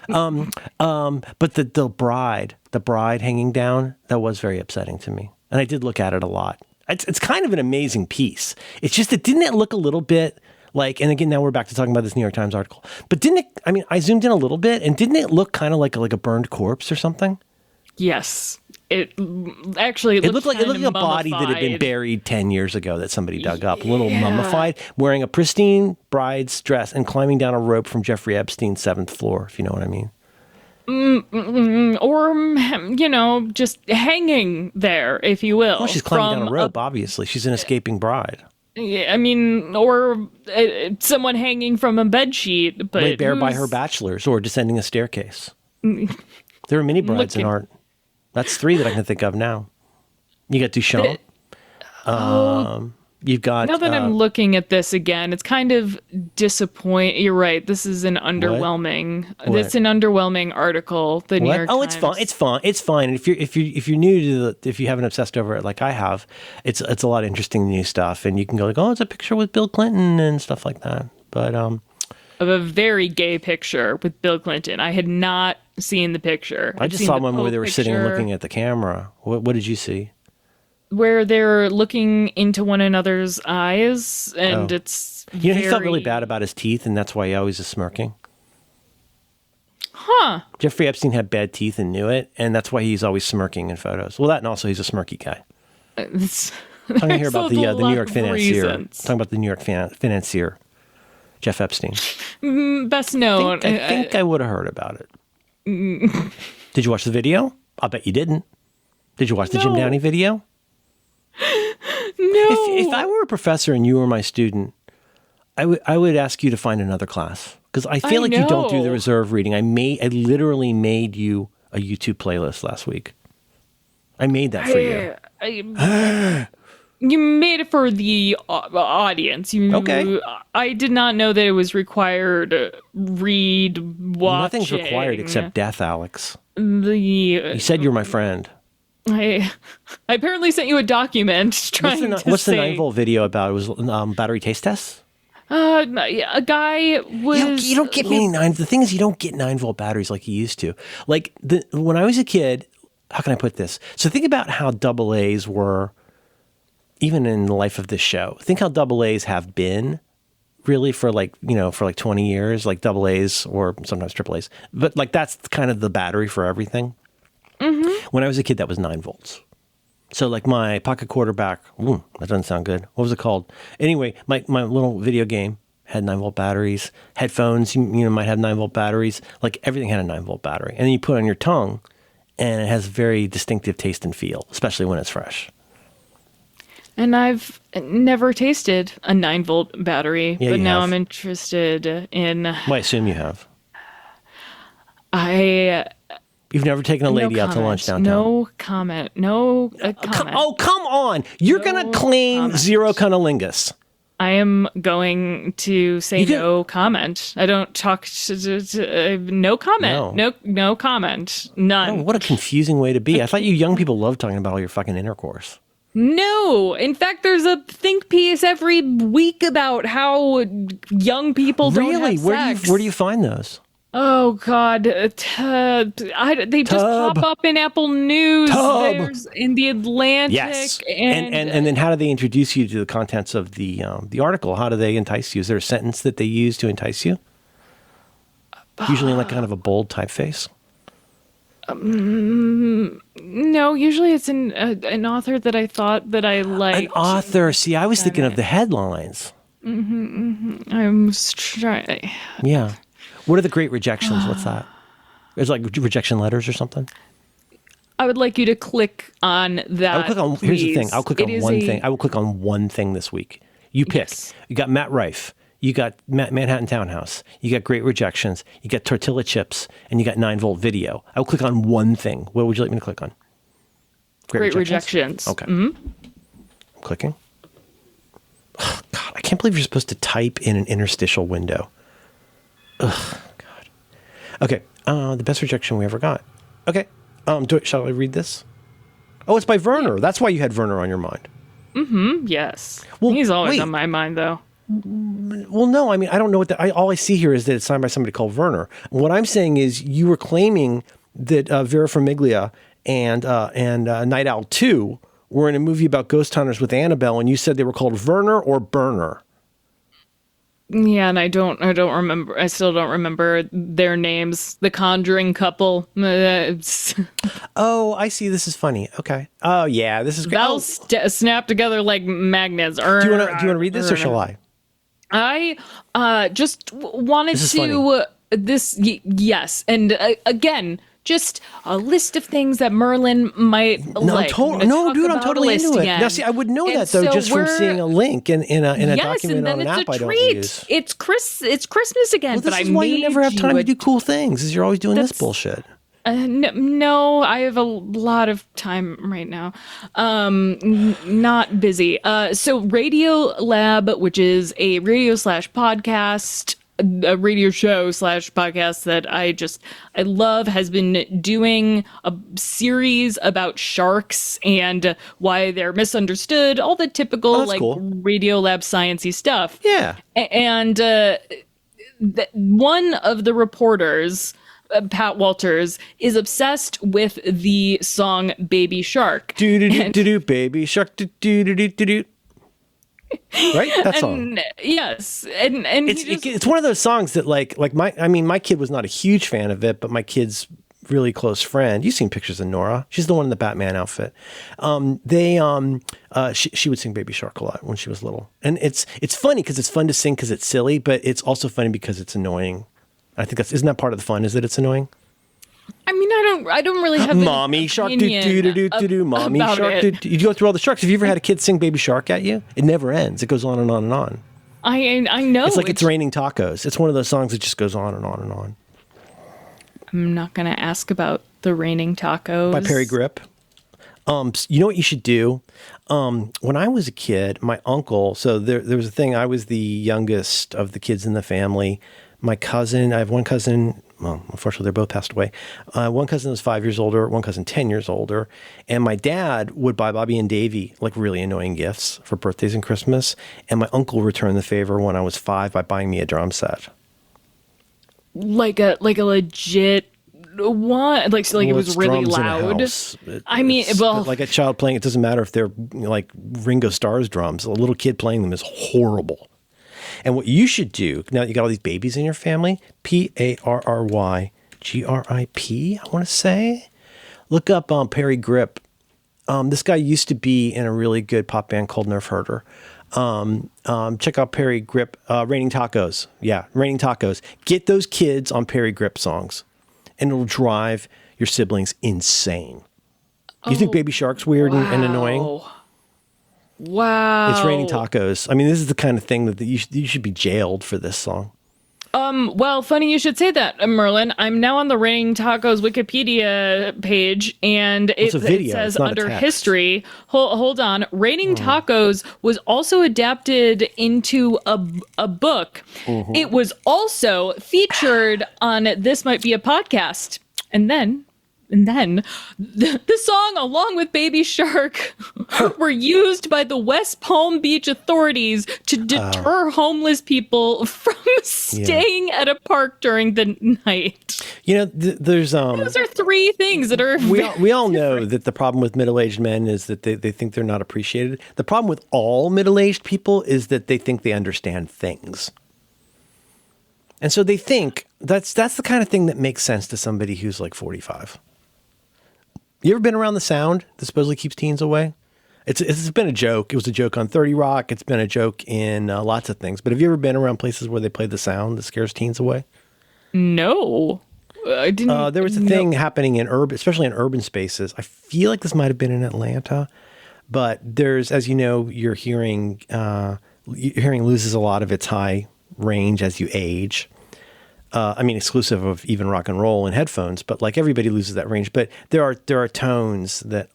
But the bride hanging down, that was very upsetting to me. And I did look at it a lot. It's kind of an amazing piece. It's just that didn't it look a little bit like, and again, now we're back to talking about this New York Times article, but didn't it, I mean, I zoomed in a little bit and didn't it look kind of like a burned corpse or something? Yes. It looked like a body that had been buried 10 years ago that somebody dug up, a little mummified, wearing a pristine bride's dress and climbing down a rope from Jeffrey Epstein's 7th floor, if you know what I mean. Or, just hanging there, if you will. Well, she's climbing down a rope, obviously. She's an escaping bride. I mean, or someone hanging from a bedsheet. But laid bare by her bachelors or descending a staircase. There are many brides in art. That's 3 that I can think of now. You got Duchamp. You've got... Now that I'm looking at this again, it's kind of disappointing. You're right. This is an underwhelming... It's an underwhelming article. The New York Times. It's fine. It's fine. And if you're new to if you haven't obsessed over it like I have, it's a lot of interesting new stuff. And you can go like, oh, it's a picture with Bill Clinton and stuff like that. But... of a very gay picture with Bill Clinton. I had not seen the picture. I just saw one where they were sitting and looking at the camera. What did you see? Where they're looking into one another's eyes, and it's he felt really bad about his teeth, and that's why he always is smirking. Huh. Jeffrey Epstein had bad teeth and knew it, and that's why he's always smirking in photos. Well, that and also he's a smirky guy. Talking here about the New York financier. Talking about the New York financier, Jeff Epstein. Best known. I think I would have heard about it. Did you watch the video? I bet you didn't. Did you watch the Jim Downey video? No. If I were a professor and you were my student, I would ask you to find another class because I feel like you don't do the reserve reading. I literally made you a YouTube playlist last week. I made that for you. You made it for the audience. Okay. I did not know that it was required watching. Nothing's required except death, Alex. You said you're my friend. I apparently sent you a document What's the 9-volt video about? It was battery taste tests? A guy was... You don't get many 9... The thing is, you don't get 9-volt batteries like you used to. Like, when I was a kid... How can I put this? So think about how AA's were, even in the life of this show. Think how AA's have been, really, for 20 years, like AA's or sometimes AAA's. But, like, that's kind of the battery for everything. Mm-hmm. When I was a kid, that was 9 volts. So like my pocket quarterback, that doesn't sound good. What was it called? Anyway, my little video game had 9-volt batteries. Headphones, might have 9-volt batteries. Like everything had a 9-volt battery. And then you put it on your tongue and it has very distinctive taste and feel, especially when it's fresh. And I've never tasted a 9-volt battery, but now I'm interested in... Well, I assume you have. You've never taken a lady out to lunch downtown? No comment. No comment. Oh, come on. You're going to claim zero cunnilingus. I am going to say no comment. I don't talk to no comment. No comment. None. Oh, what a confusing way to be. I thought you young people loved talking about all your fucking intercourse. No. In fact, there's a think piece every week about how young people don't have sex. Where do you find those? Oh, God. They just pop up in Apple News. There's in the Atlantic. Yes. And then how do they introduce you to the contents of the article? How do they entice you? Is there a sentence that they use to entice you? Usually in like kind of a bold typeface? No, usually it's an author that I thought that I liked. An author. See, I was thinking of the headlines. I'm trying. Yeah. What are the great rejections? What's that? There's like rejection letters or something? I would like you to click on that. Here's the thing. I'll click on one thing. I will click on one thing this week. You pick. Yes. You got Matt Rife. You got Manhattan Townhouse. You got great rejections. You got tortilla chips. And you got 9-volt video. I will click on one thing. What would you like me to click on? Great rejections. Okay. Mm-hmm. I'm clicking. Oh, God, I can't believe you're supposed to type in an interstitial window. Ugh, God. Okay, the best rejection we ever got. Okay, shall I read this? Oh, it's by Werner. That's why you had Werner on your mind. Yes. Well, He's always wait. on my mind, though. Well, no, I mean, I don't know all I see here is that it's signed by somebody called Werner. What I'm saying is you were claiming that Vera Farmiga and Night Owl 2 were in a movie about ghost hunters with Annabelle, and you said they were called Werner or Burner. Yeah, and I don't remember. I still don't remember their names. The Conjuring couple. Oh, I see. This is funny. Okay. Oh, yeah, this is great. They'll snap together like magnets. Do you want to read this, or shall I? I just wanted This is to yes, and again, just a list of things that Merlin might like. No, dude, I'm totally into it. Now, see, I would know that though, just from seeing a link in a document on an app I don't use. It's Christmas again. Well, but this is why you never have time to do cool things, is you're always doing this bullshit. No, I have a lot of time right now. Not busy. So Radio Lab, which is a radio/podcast, a radio show/podcast that I love, has been doing a series about sharks and why they're misunderstood, all the typical cool. Radio Lab sciencey stuff. Yeah. And one of the reporters, Pat Walters, is obsessed with the song Baby Shark. Do Baby Shark do. Right? That song. Yes. And it's one of those songs that my kid was not a huge fan of it, but my kid's really close friend, you've seen pictures of Nora. She's the one in the Batman outfit. She would sing Baby Shark a lot when she was little. And it's funny because it's fun to sing because it's silly, but it's also funny because it's annoying. I think isn't that part of the fun, is that it's annoying? I mean, I don't really have Mommy Shark do Mommy Shark do. You go through all the sharks. Have you ever had a kid sing Baby Shark at you? It never ends. It goes on and on and on. I know. It's like it's raining tacos. It's one of those songs that just goes on and on and on. I'm not going to ask about the raining tacos. By Perry Grip. You know what you should do? When I was a kid, my uncle, so there was a thing, I was the youngest of the kids in the family. My cousin, I have one cousin, well, unfortunately they're both passed away. One cousin was 5 years older, one cousin 10 years older. And my dad would buy Bobby and Davy like really annoying gifts for birthdays and Christmas. And my uncle returned the favor when I was 5 by buying me a drum set. Like a legit one, like it was really loud. I mean, well, like a child playing, it doesn't matter if they're like Ringo Starr's drums. A little kid playing them is horrible. And what you should do, now that you got all these babies in your family, Parrygrip, I want to say, look up Perry Grip. This guy used to be in a really good pop band called Nerf Herder. Check out Perry Grip, Raining Tacos. Yeah, Raining Tacos. Get those kids on Perry Grip songs, and it'll drive your siblings insane. You think Baby Shark's weird and annoying? Wow. It's Raining Tacos. I mean, this is the kind of thing that you should be jailed for this song. Well, funny you should say that, Merlin. I'm now on the Raining Tacos Wikipedia page, and it says under history, hold on, Raining Tacos was also adapted into a book. Mm-hmm. It was also featured on This Might Be a Podcast. And then the song, along with Baby Shark, were used by the West Palm Beach authorities to deter homeless people from staying at a park during the night. You know, there's those are three things that are we all know that the problem with middle-aged men is that they think they're not appreciated. The problem with all middle-aged people is that they think they understand things. And so they think that's the kind of thing that makes sense to somebody who's like 45. You ever been around the sound that supposedly keeps teens away? It's been a joke. It was a joke on 30 Rock. It's been a joke in lots of things. But have you ever been around places where they play the sound that scares teens away? No, I didn't. There was a thing happening especially in urban spaces. I feel like this might have been in Atlanta, but there's, as you know, your hearing loses a lot of its high range as you age. I mean, exclusive of even rock and roll and headphones, but like everybody loses that range. But there are tones that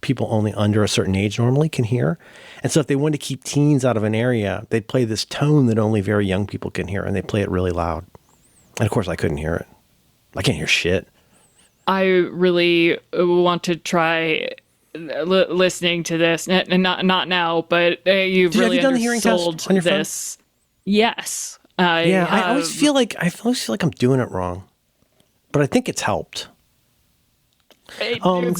people only under a certain age normally can hear. And so if they want to keep teens out of an area, they play this tone that only very young people can hear, and they play it really loud. And of course, I couldn't hear it. I can't hear shit. I really want to try listening to this, and not now, but you've really done the hearing test undersold on your phone? this. Yes. I always feel like I'm doing it wrong, but I think it's helped. Can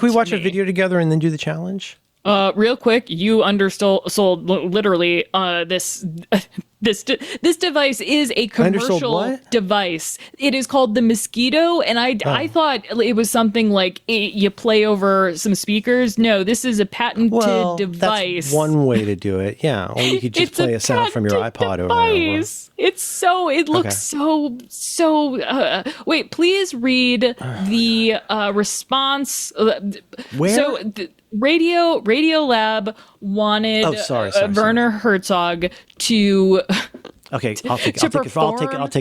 we watch a video together and then do the challenge? Real quick, you undersold literally this device is a commercial device. It is called the Mosquito, and I thought it was something like you play over some speakers. No, this is a patented device. That's one way to do it. Yeah, or you could just play a sound from your iPod over and over. It looks so. Wait, please read the response. Where? So. Radio Lab wanted Werner Herzog to. Okay, I'll take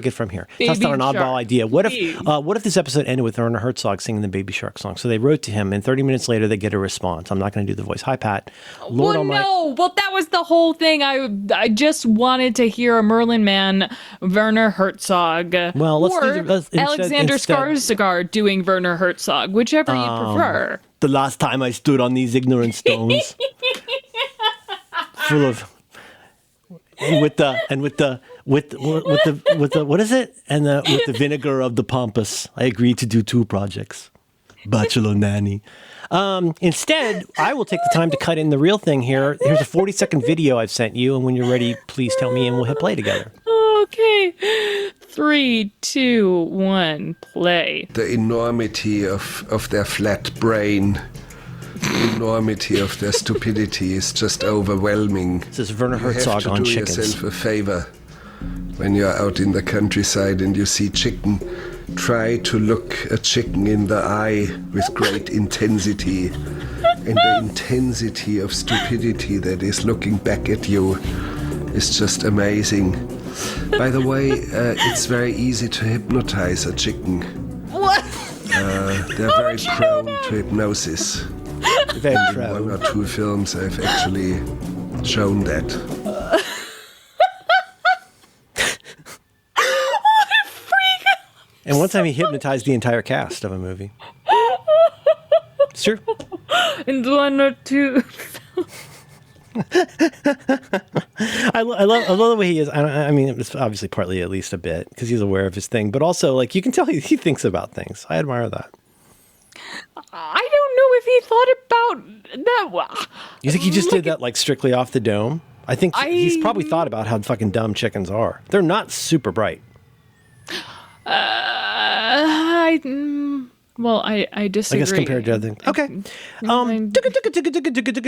it from here. That's not an oddball idea. What if this episode ended with Werner Herzog singing the Baby Shark song? So they wrote to him, and 30 minutes later they get a response. I'm not going to do the voice. Hi, Pat. Well, that was the whole thing. I just wanted to hear a Merlin Man, Werner Herzog, Alexander Skarsgård doing Werner Herzog, whichever you prefer. The last time I stood on these ignorant stones, full of. With the what is it? And with the vinegar of the pampas, I agreed to do 2 projects. Bachelor nanny. Instead, I will take the time to cut in the real thing here. Here's a 40-second video I've sent you, and when you're ready, please tell me, and we'll hit play together. Okay. 3, 2, 1, play. The enormity of their flat brain. The enormity of their stupidity is just overwhelming. This is Werner Herzog on chickens. You have to do yourself a favor when you're out in the countryside and you see chicken. Try to look a chicken in the eye with great intensity. And the intensity of stupidity that is looking back at you is just amazing. By the way, it's very easy to hypnotize a chicken. What? They're very prone to hypnosis. In 1 or 2 films I've actually shown that. What a freak! And one time he hypnotized the entire cast of a movie. It's true. In 1 or 2 I love the way he is. I mean, it's obviously partly at least a bit because he's aware of his thing, but also like you can tell he thinks about things. I admire that. I don't know if he thought about that. You think he just did that like strictly off the dome? I think he's probably thought about how fucking dumb chickens are. They're not super bright. I disagree. I guess compared to other things. Okay.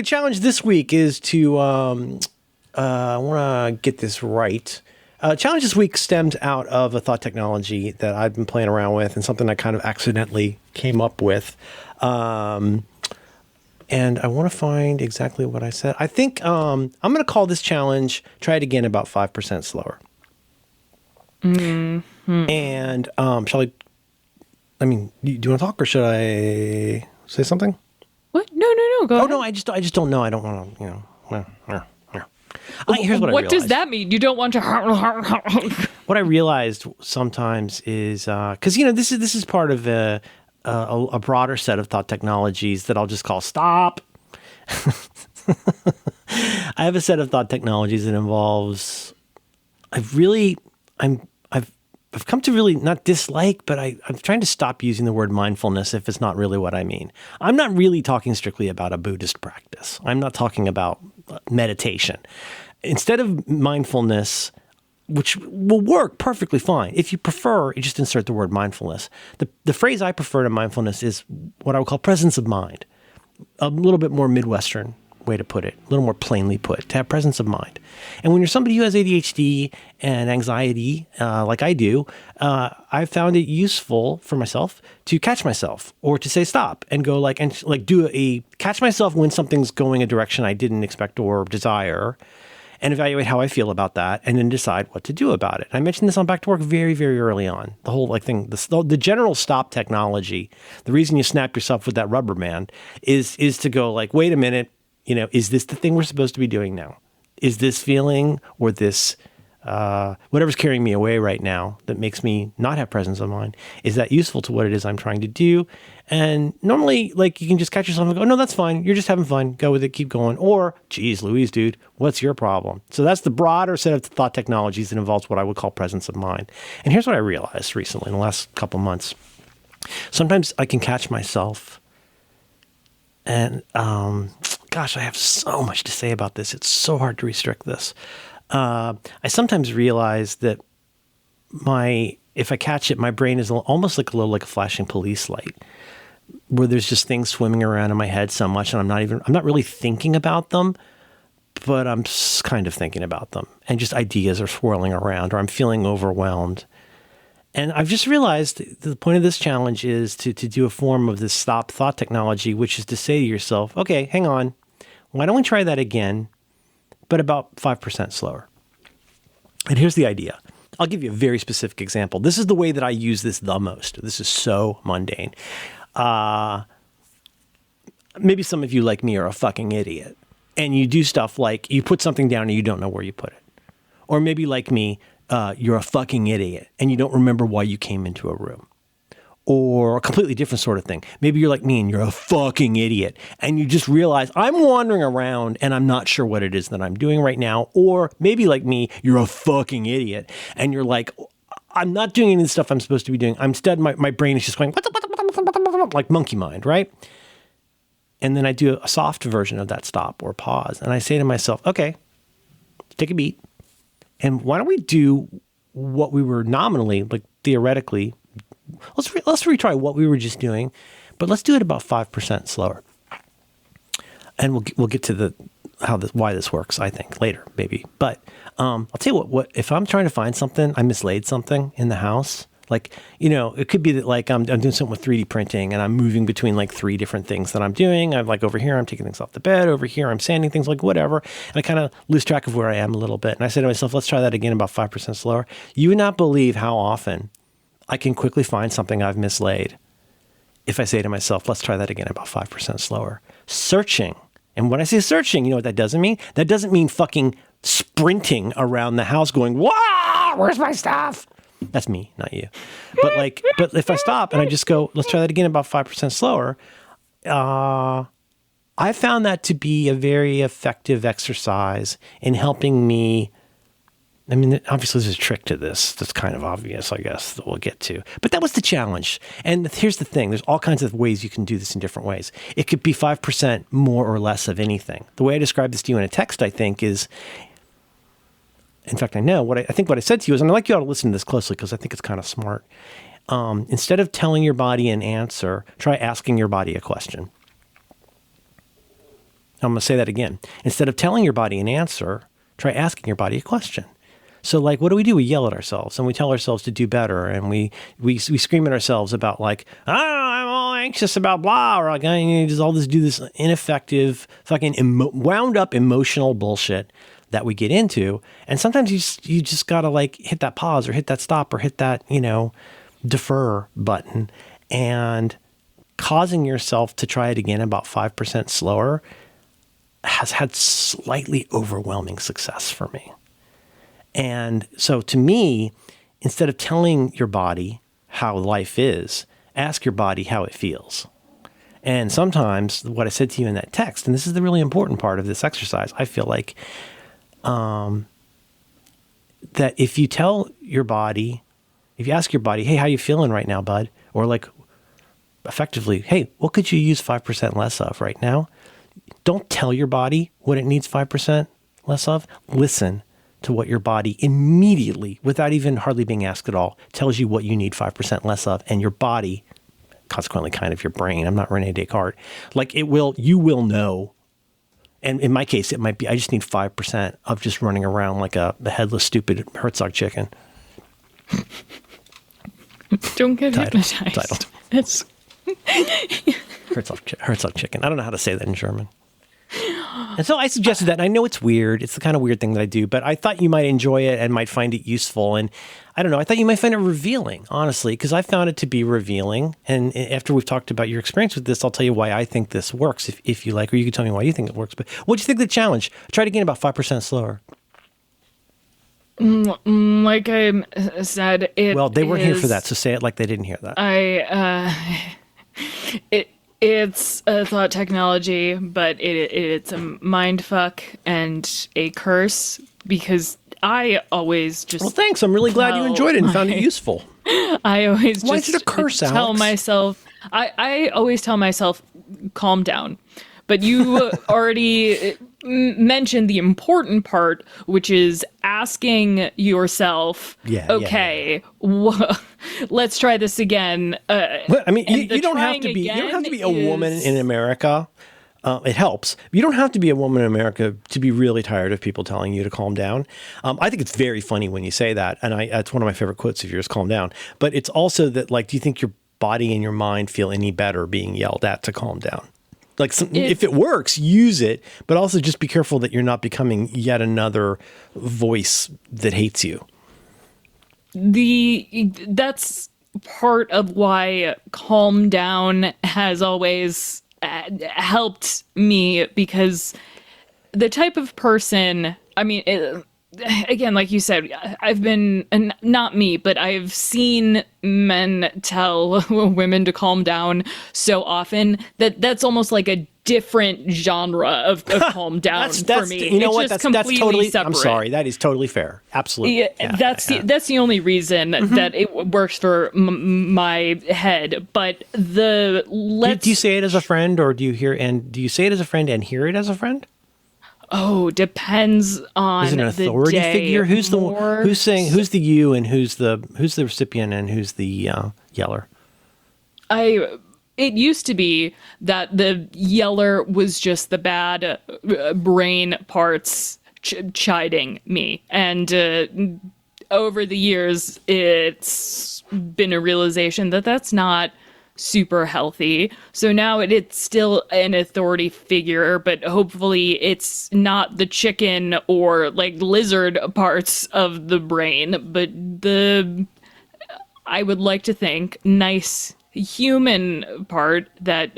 Challenge this week is to I want to get this right. Challenge this week stems out of a thought technology that I've been playing around with and something I kind of accidentally came up with. And I want to find exactly what I said. I think I'm going to call this challenge, try it again about 5% slower. Mm-hmm. And shall I mean, do you want to talk or should I say something? What? No, go ahead. Oh, no, I just don't know. I don't want to, Here's what I realized. What does that mean? You don't want to... What I realized sometimes is, because, this is part of a broader set of thought technologies that I'll just call stop. I have a set of thought technologies that involves, I've come to really not dislike, but I'm trying to stop using the word mindfulness if it's not really what I mean. I'm not really talking strictly about a Buddhist practice. I'm not talking about meditation. Instead of mindfulness, which will work perfectly fine. If you prefer, you just insert the word mindfulness. The phrase I prefer to mindfulness is what I would call presence of mind. A little bit more Midwestern way to put it, a little more plainly put, to have presence of mind. And when you're somebody who has ADHD and anxiety, like I do, I've found it useful for myself to catch myself or to say stop and go catch myself when something's going a direction I didn't expect or desire, and evaluate how I feel about that, and then decide what to do about it. I mentioned this on Back to Work very, very early on. The whole thing, the general stop technology. The reason you snap yourself with that rubber band is to go wait a minute. Is this the thing we're supposed to be doing now? Is this feeling or this whatever's carrying me away right now that makes me not have presence of mind, is that useful to what it is I'm trying to do? And normally, like, you can just catch yourself and go, no, that's fine. You're just having fun. Go with it. Keep going. Or, geez, Louise, dude, what's your problem? So that's the broader set of thought technologies that involves what I would call presence of mind. And here's what I realized recently in the last couple months. Sometimes I can catch myself and, gosh, I have so much to say about this. It's so hard to restrict this. I sometimes realize that if I catch it, my brain is almost like a flashing police light, where there's just things swimming around in my head so much, and I'm not really thinking about them, but I'm kind of thinking about them, and just ideas are swirling around, or I'm feeling overwhelmed. And I've just realized the point of this challenge is to do a form of this stop thought technology, which is to say to yourself, okay, hang on, why don't we try that again, but about 5% slower? And here's the idea. I'll give you a very specific example. This is the way that I use this the most. This is so mundane. Maybe some of you like me are a fucking idiot, and you do stuff like you put something down and you don't know where you put it. Or maybe like me, you're a fucking idiot and you don't remember why you came into a room. Or a completely different sort of thing. Maybe you're like me and you're a fucking idiot and you just realize I'm wandering around and I'm not sure what it is that I'm doing right now. Or maybe like me, you're a fucking idiot and you're like, I'm not doing any of the stuff I'm supposed to be doing. Instead, my brain is just going like monkey mind, right? And then I do a soft version of that stop or pause. And I say to myself, okay, take a beat. And why don't we do what we were nominally, like theoretically, let's retry what we were just doing, but let's do it about 5% slower. And we'll get to why this works, I think, later, maybe. But I'll tell you what if I'm trying to find something, I mislaid something in the house. Like, it could be that like I'm doing something with 3D printing and I'm moving between like 3 different things that I'm doing. I'm like over here, I'm taking things off the bed. Over here, I'm sanding things, like whatever. And I kind of lose track of where I am a little bit. And I say to myself, let's try that again about 5% slower. You would not believe how often I can quickly find something I've mislaid if I say to myself, let's try that again about 5% slower. Searching. And when I say searching, you know what that doesn't mean? That doesn't mean fucking sprinting around the house going, wow, where's my stuff? That's me, not you. But if I stop and I just go, let's try that again about 5% slower, I found that to be a very effective exercise in helping me. I mean, obviously there's a trick to this that's kind of obvious, I guess, that we'll get to. But that was the challenge. And here's the thing. There's all kinds of ways you can do this in different ways. It could be 5% more or less of anything. The way I describe this to you in a text, I think, is, in fact, I know, what I said to you is, and I'd like you all to listen to this closely because I think it's kind of smart. Instead of telling your body an answer, try asking your body a question. I'm going to say that again. Instead of telling your body an answer, try asking your body a question. So like, what do? We yell at ourselves and we tell ourselves to do better. And we scream at ourselves about like, I'm all anxious about blah, or like, I need to do this ineffective, fucking wound up emotional bullshit that we get into. And sometimes you just got to like hit that pause or hit that stop or hit that, defer button, and causing yourself to try it again about 5% slower has had slightly overwhelming success for me. And so to me, instead of telling your body how life is, ask your body how it feels. And sometimes what I said to you in that text, and this is the really important part of this exercise, I feel like that if you ask your body, hey, how you feeling right now, bud? Or like effectively, hey, what could you use 5% less of right now? Don't tell your body what it needs 5% less of. Listen to what your body immediately, without even hardly being asked at all, tells you what you need 5% less of. And your body, consequently kind of your brain, I'm not René Descartes, like you will know. And in my case, it might be, I just need 5% of just running around like a headless, stupid Herzog chicken. Don't get hypnotized. Titled. It's Herzog chicken. I don't know how to say that in German. And so I suggested that, and I know it's weird. It's the kind of weird thing that I do, but I thought you might enjoy it and might find it useful. And I don't know, I thought you might find it revealing, honestly, because I found it to be revealing. And after we've talked about your experience with this, I'll tell you why I think this works, if you like, or you can tell me why you think it works. But what do you think of the challenge? Try it again about 5% slower. Like I said, Well, they weren't here for that, so say it like they didn't hear that. It's a thought technology, but it's a mind fuck and a curse because I always just. Well, thanks. I'm really glad you enjoyed it and found it useful. I always Why just is it a curse, tell Alex? myself. I always tell myself, calm down. But you already mentioned the important part, which is asking yourself, let's try this again. Well, I mean, you don't have to be. You don't have to be a woman in America. It helps. You don't have to be a woman in America to be really tired of people telling you to calm down. I think it's very funny when you say that, and it's one of my favorite quotes of yours. Calm down. But it's also that, like, do you think your body and your mind feel any better being yelled at to calm down? Like, if it works, use it, but also just be careful that you're not becoming yet another voice that hates you. That's part of why calm down has always helped me, because the type of person, I mean, again, like you said, I've been, and not me, but I've seen men tell women to calm down so often that that's almost like a different genre of calm down for me. You know it's what? Just That's totally. separate. I'm sorry. That is totally fair. Absolutely. Yeah, that's the only reason that it works for my head. But do you say it as a friend, or do you say it as a friend and hear it as a friend? Oh, depends on. Is it an authority the day. figure? Who's saying? Who's the you, and who's the recipient, and who's the yeller? It used to be that the yeller was just the bad brain parts chiding me, and over the years, it's been a realization that that's not super healthy. So now it's still an authority figure, but hopefully it's not the chicken or like lizard parts of the brain, but I would like to think, nice human part that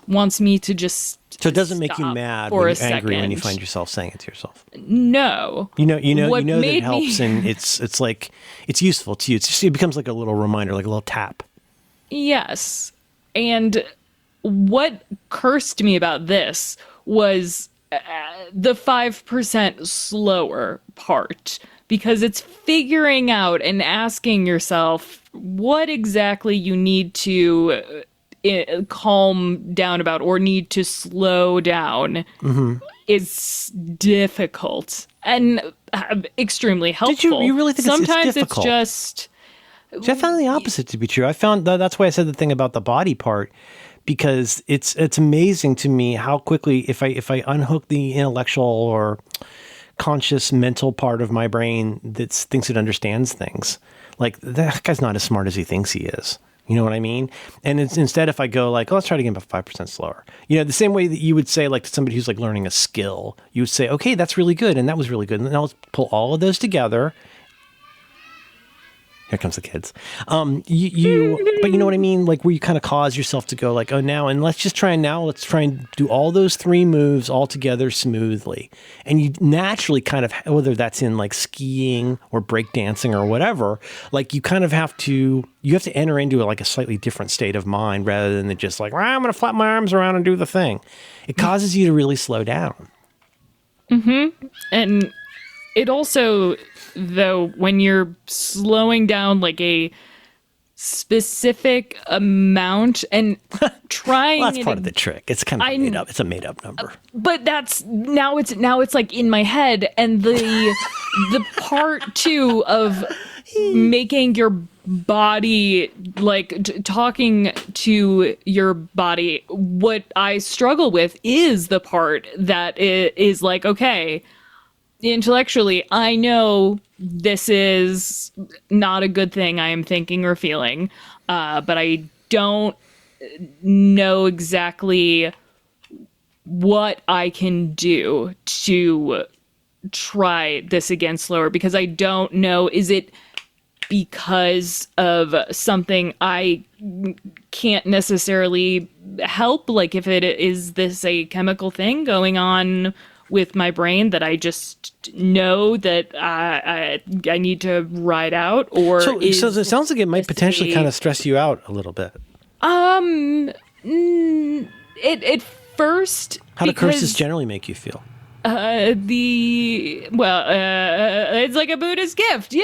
wants me to just. So it doesn't make you mad or angry when you find yourself saying it to yourself. No. You know that it helps, and it's like it's useful to you. It becomes like a little reminder, like a little tap. Yes. And what cursed me about this was the 5% slower part, because it's figuring out and asking yourself what exactly you need to calm down about or need to slow down is difficult and extremely helpful. Did you really think sometimes it's difficult? It's just. See, I found the opposite to be true. I found that's why I said the thing about the body part, because it's amazing to me how quickly if I unhook the intellectual or conscious mental part of my brain that thinks it understands things, like that guy's not as smart as he thinks he is. You know what I mean? And instead, if I go like, oh, let's try to get about 5% slower. You know, the same way that you would say like to somebody who's like learning a skill, you would say, okay, that's really good, and that was really good, and now let's pull all of those together. Here comes the kids. But you know what I mean? Like where you kind of cause yourself to go like, oh, let's try and do all those three moves all together smoothly. And you naturally kind of, whether that's in like skiing or breakdancing or whatever, like you kind of have to enter into like a slightly different state of mind rather than just like, I'm going to flap my arms around and do the thing. It causes you to really slow down. Mm-hmm. And it also, though, when you're slowing down like a specific amount and trying, well, that's part of the trick. It's kind of made up. It's a made up number. But that's now it's like in my head, and the part too of making your body like talking to your body. What I struggle with is the part that is like, okay, intellectually, I know this is not a good thing I am thinking or feeling, but I don't know exactly what I can do to try this again slower, because I don't know, is it because of something I can't necessarily help? Like if it is this a chemical thing going on with my brain that I just know that I need to ride out? Or so it sounds like it might potentially kind of stress you out a little bit. At first, how do curses generally make you feel? It's like a Buddha's gift,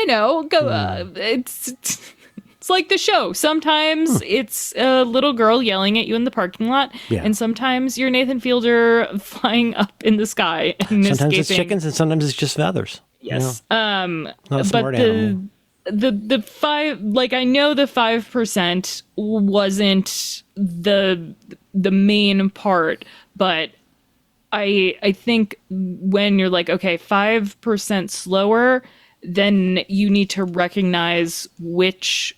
It's like the show. Sometimes it's a little girl yelling at you in the parking lot, and sometimes you're Nathan Fielder flying up in the sky and sometimes it's chickens, and sometimes it's just feathers. Yes. Not a smart animal. The 5, like, I know the 5% wasn't the main part, but I think when you're like, okay, 5% slower, then you need to recognize which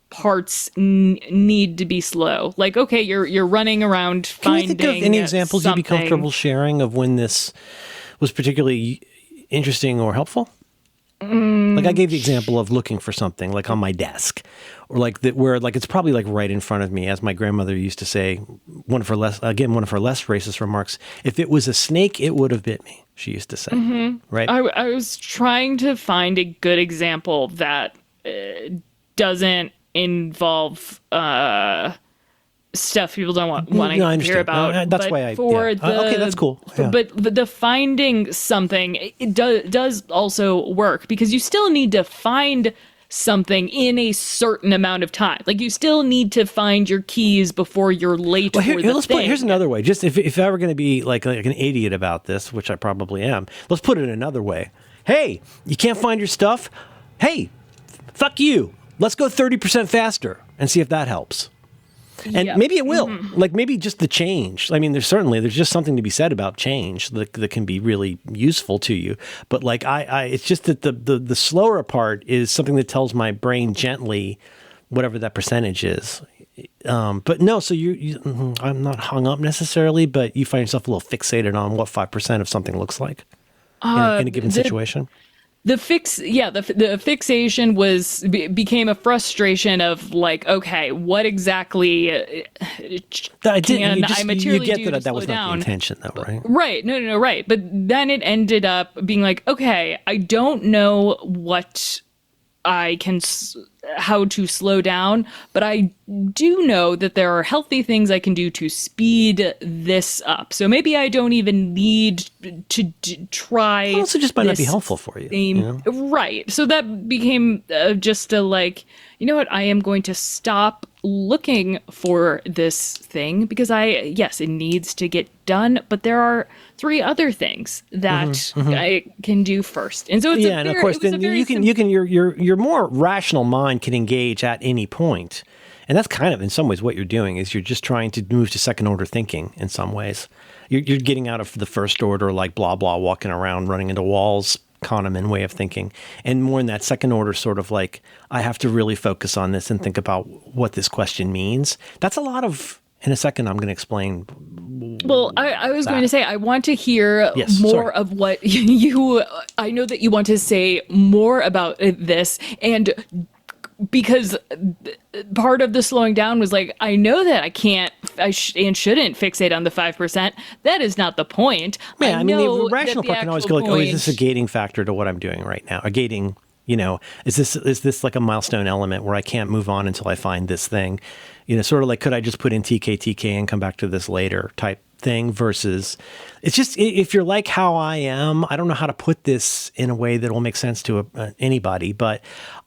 parts need to be slow. Like, okay, you're running around finding. Can you think of any examples something. You'd be comfortable sharing of when this was particularly interesting or helpful? Like I gave the example of looking for something like on my desk, or like that where like it's probably like right in front of me, as my grandmother used to say. One of her less racist remarks: "If it was a snake, it would have bit me." She used to say, right? I was trying to find a good example that doesn't involve stuff people don't want to hear about. That's why okay, that's cool. Yeah. But the finding something, it does also work, because you still need to find something in a certain amount of time. Like, you still need to find your keys before you're late for the thing. Here's another way. Just if I were going to be like an idiot about this, which I probably am, let's put it another way. Hey, you can't find your stuff? Hey, fuck you. Let's go 30% faster and see if that helps. And maybe it will. Like, maybe just the change. I mean, there's just something to be said about change that can be really useful to you. But like, it's just that the slower part is something that tells my brain gently whatever that percentage is. But no, so I'm not hung up necessarily, but you find yourself a little fixated on what 5% of something looks like in a given situation. The fixation became a frustration of like, okay, what exactly I materially you get do that to slow was down? Not the intention, though, right? Right. No, right. But then it ended up being like, okay, I don't know what how to slow down, but I do know that there are healthy things I can do to speed this up. So maybe I don't even need to try. It also just might not be helpful for you. Right. So that became just a like, you know what? I am going to stop looking for this thing because it needs to get done, but there are 3 other things that I can do first. And so it's and of course then your more rational mind can engage at any point. And that's kind of in some ways what you're doing is you're just trying to move to second order thinking in some ways. You're getting out of the first order, like blah blah, walking around, running into walls, Kahneman way of thinking, and more in that second order sort of like, I have to really focus on this and think about what this question means. That's a lot of, in a second, I'm going to explain. Well, I was going to say, I want to hear more of what I know that you want to say more about this, and because part of the slowing down was like, I know that and shouldn't fixate on the 5%. That is not the point. Yeah, I mean, the rational part can always go like, oh, is this a gating factor to what I'm doing right now? A gating, is this like a milestone element where I can't move on until I find this thing? Sort of like, could I just put in TK and come back to this later type thing versus it's just, if you're like how I am, I don't know how to put this in a way that will make sense to anybody, but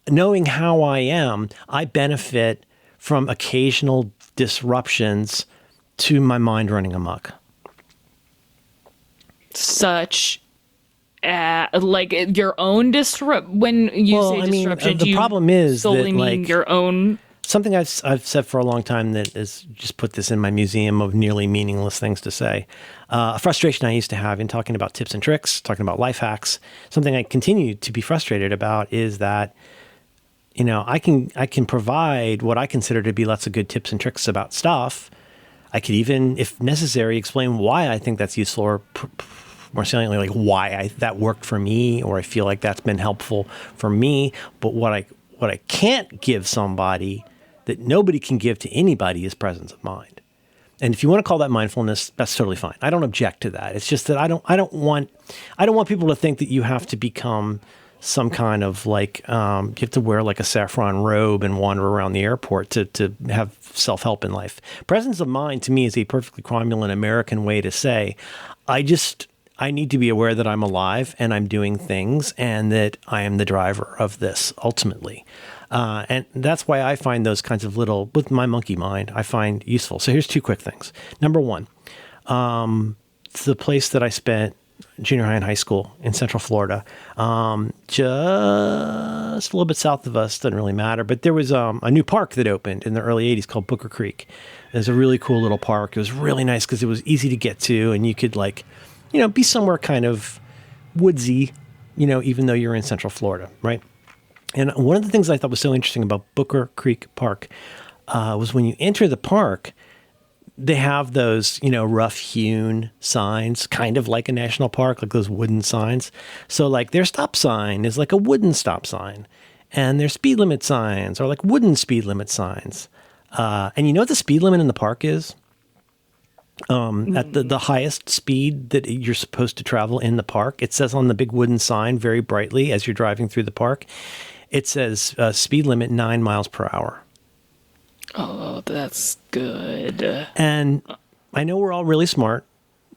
knowing how I am, I benefit from occasional disruptions to my mind running amok. Such like your own when you say disruption, the problem is solely that, mean your own. Something I've said for a long time that is just put this in my museum of nearly meaningless things to say. A frustration I used to have in talking about tips and tricks, talking about life hacks. Something I continue to be frustrated about is that, I can provide what I consider to be lots of good tips and tricks about stuff. I could even, if necessary, explain why I think that's useful, or more saliently, like why that worked for me, or I feel like that's been helpful for me. But what I can't give somebody that nobody can give to anybody is presence of mind. And if you want to call that mindfulness, that's totally fine. I don't object to that. It's just that I don't want people to think that you have to become some kind of like, you have to wear like a saffron robe and wander around the airport to have self-help in life. Presence of mind to me is a perfectly cromulent American way to say, I need to be aware that I'm alive and I'm doing things and that I am the driver of this ultimately. And that's why I find those kinds of little, with my monkey mind, I find useful. So here's two quick things. Number one, the place that I spent junior high and high school in Central Florida, just a little bit south of us, doesn't really matter, but there was a new park that opened in the early 80s called Booker Creek. It was a really cool little park. It was really nice because it was easy to get to and you could like, be somewhere kind of woodsy, even though you're in Central Florida, right? And one of the things I thought was so interesting about Booker Creek Park was when you enter the park, they have those, rough-hewn signs, kind of like a national park, like those wooden signs. So, like, their stop sign is like a wooden stop sign, and their speed limit signs are like wooden speed limit signs. And you know what the speed limit in the park is? At the highest speed that you're supposed to travel in the park, it says on the big wooden sign very brightly as you're driving through the park, it says speed limit 9 miles per hour. Oh, that's good. And I know we're all really smart,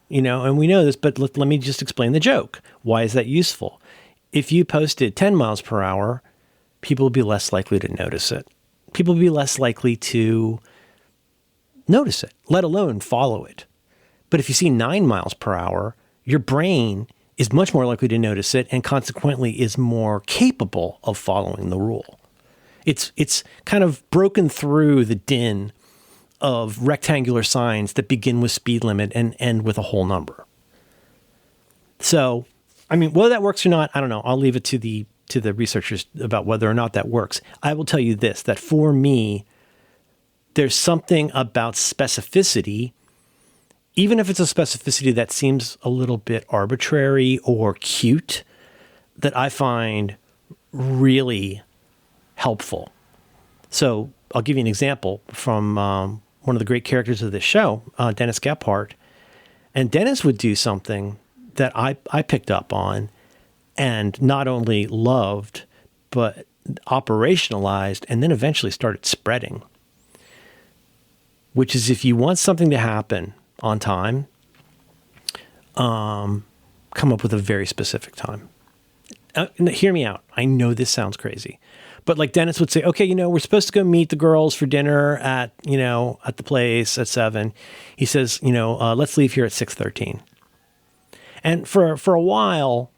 and we know this, but let me just explain the joke. Why is that useful? If you posted 10 miles per hour, people would be less likely to notice it. People would be less likely to notice it, let alone follow it. But if you see 9 miles per hour, your brain is much more likely to notice it and consequently is more capable of following the rule. It's kind of broken through the din of rectangular signs that begin with speed limit and end with a whole number. So, I mean, whether that works or not, I don't know. I'll leave it to the researchers about whether or not that works. I will tell you this, that for me, there's something about specificity, even if it's a specificity that seems a little bit arbitrary or cute, that I find really helpful. So I'll give you an example from one of the great characters of this show, Dennis Gephardt. And Dennis would do something that I picked up on and not only loved, but operationalized and then eventually started spreading. Which is if you want something to happen on time, come up with a very specific time. Hear me out. I know this sounds crazy. But like Dennis would say, okay, we're supposed to go meet the girls for dinner at the place at 7. He says, let's leave here at 6:13. And for a while,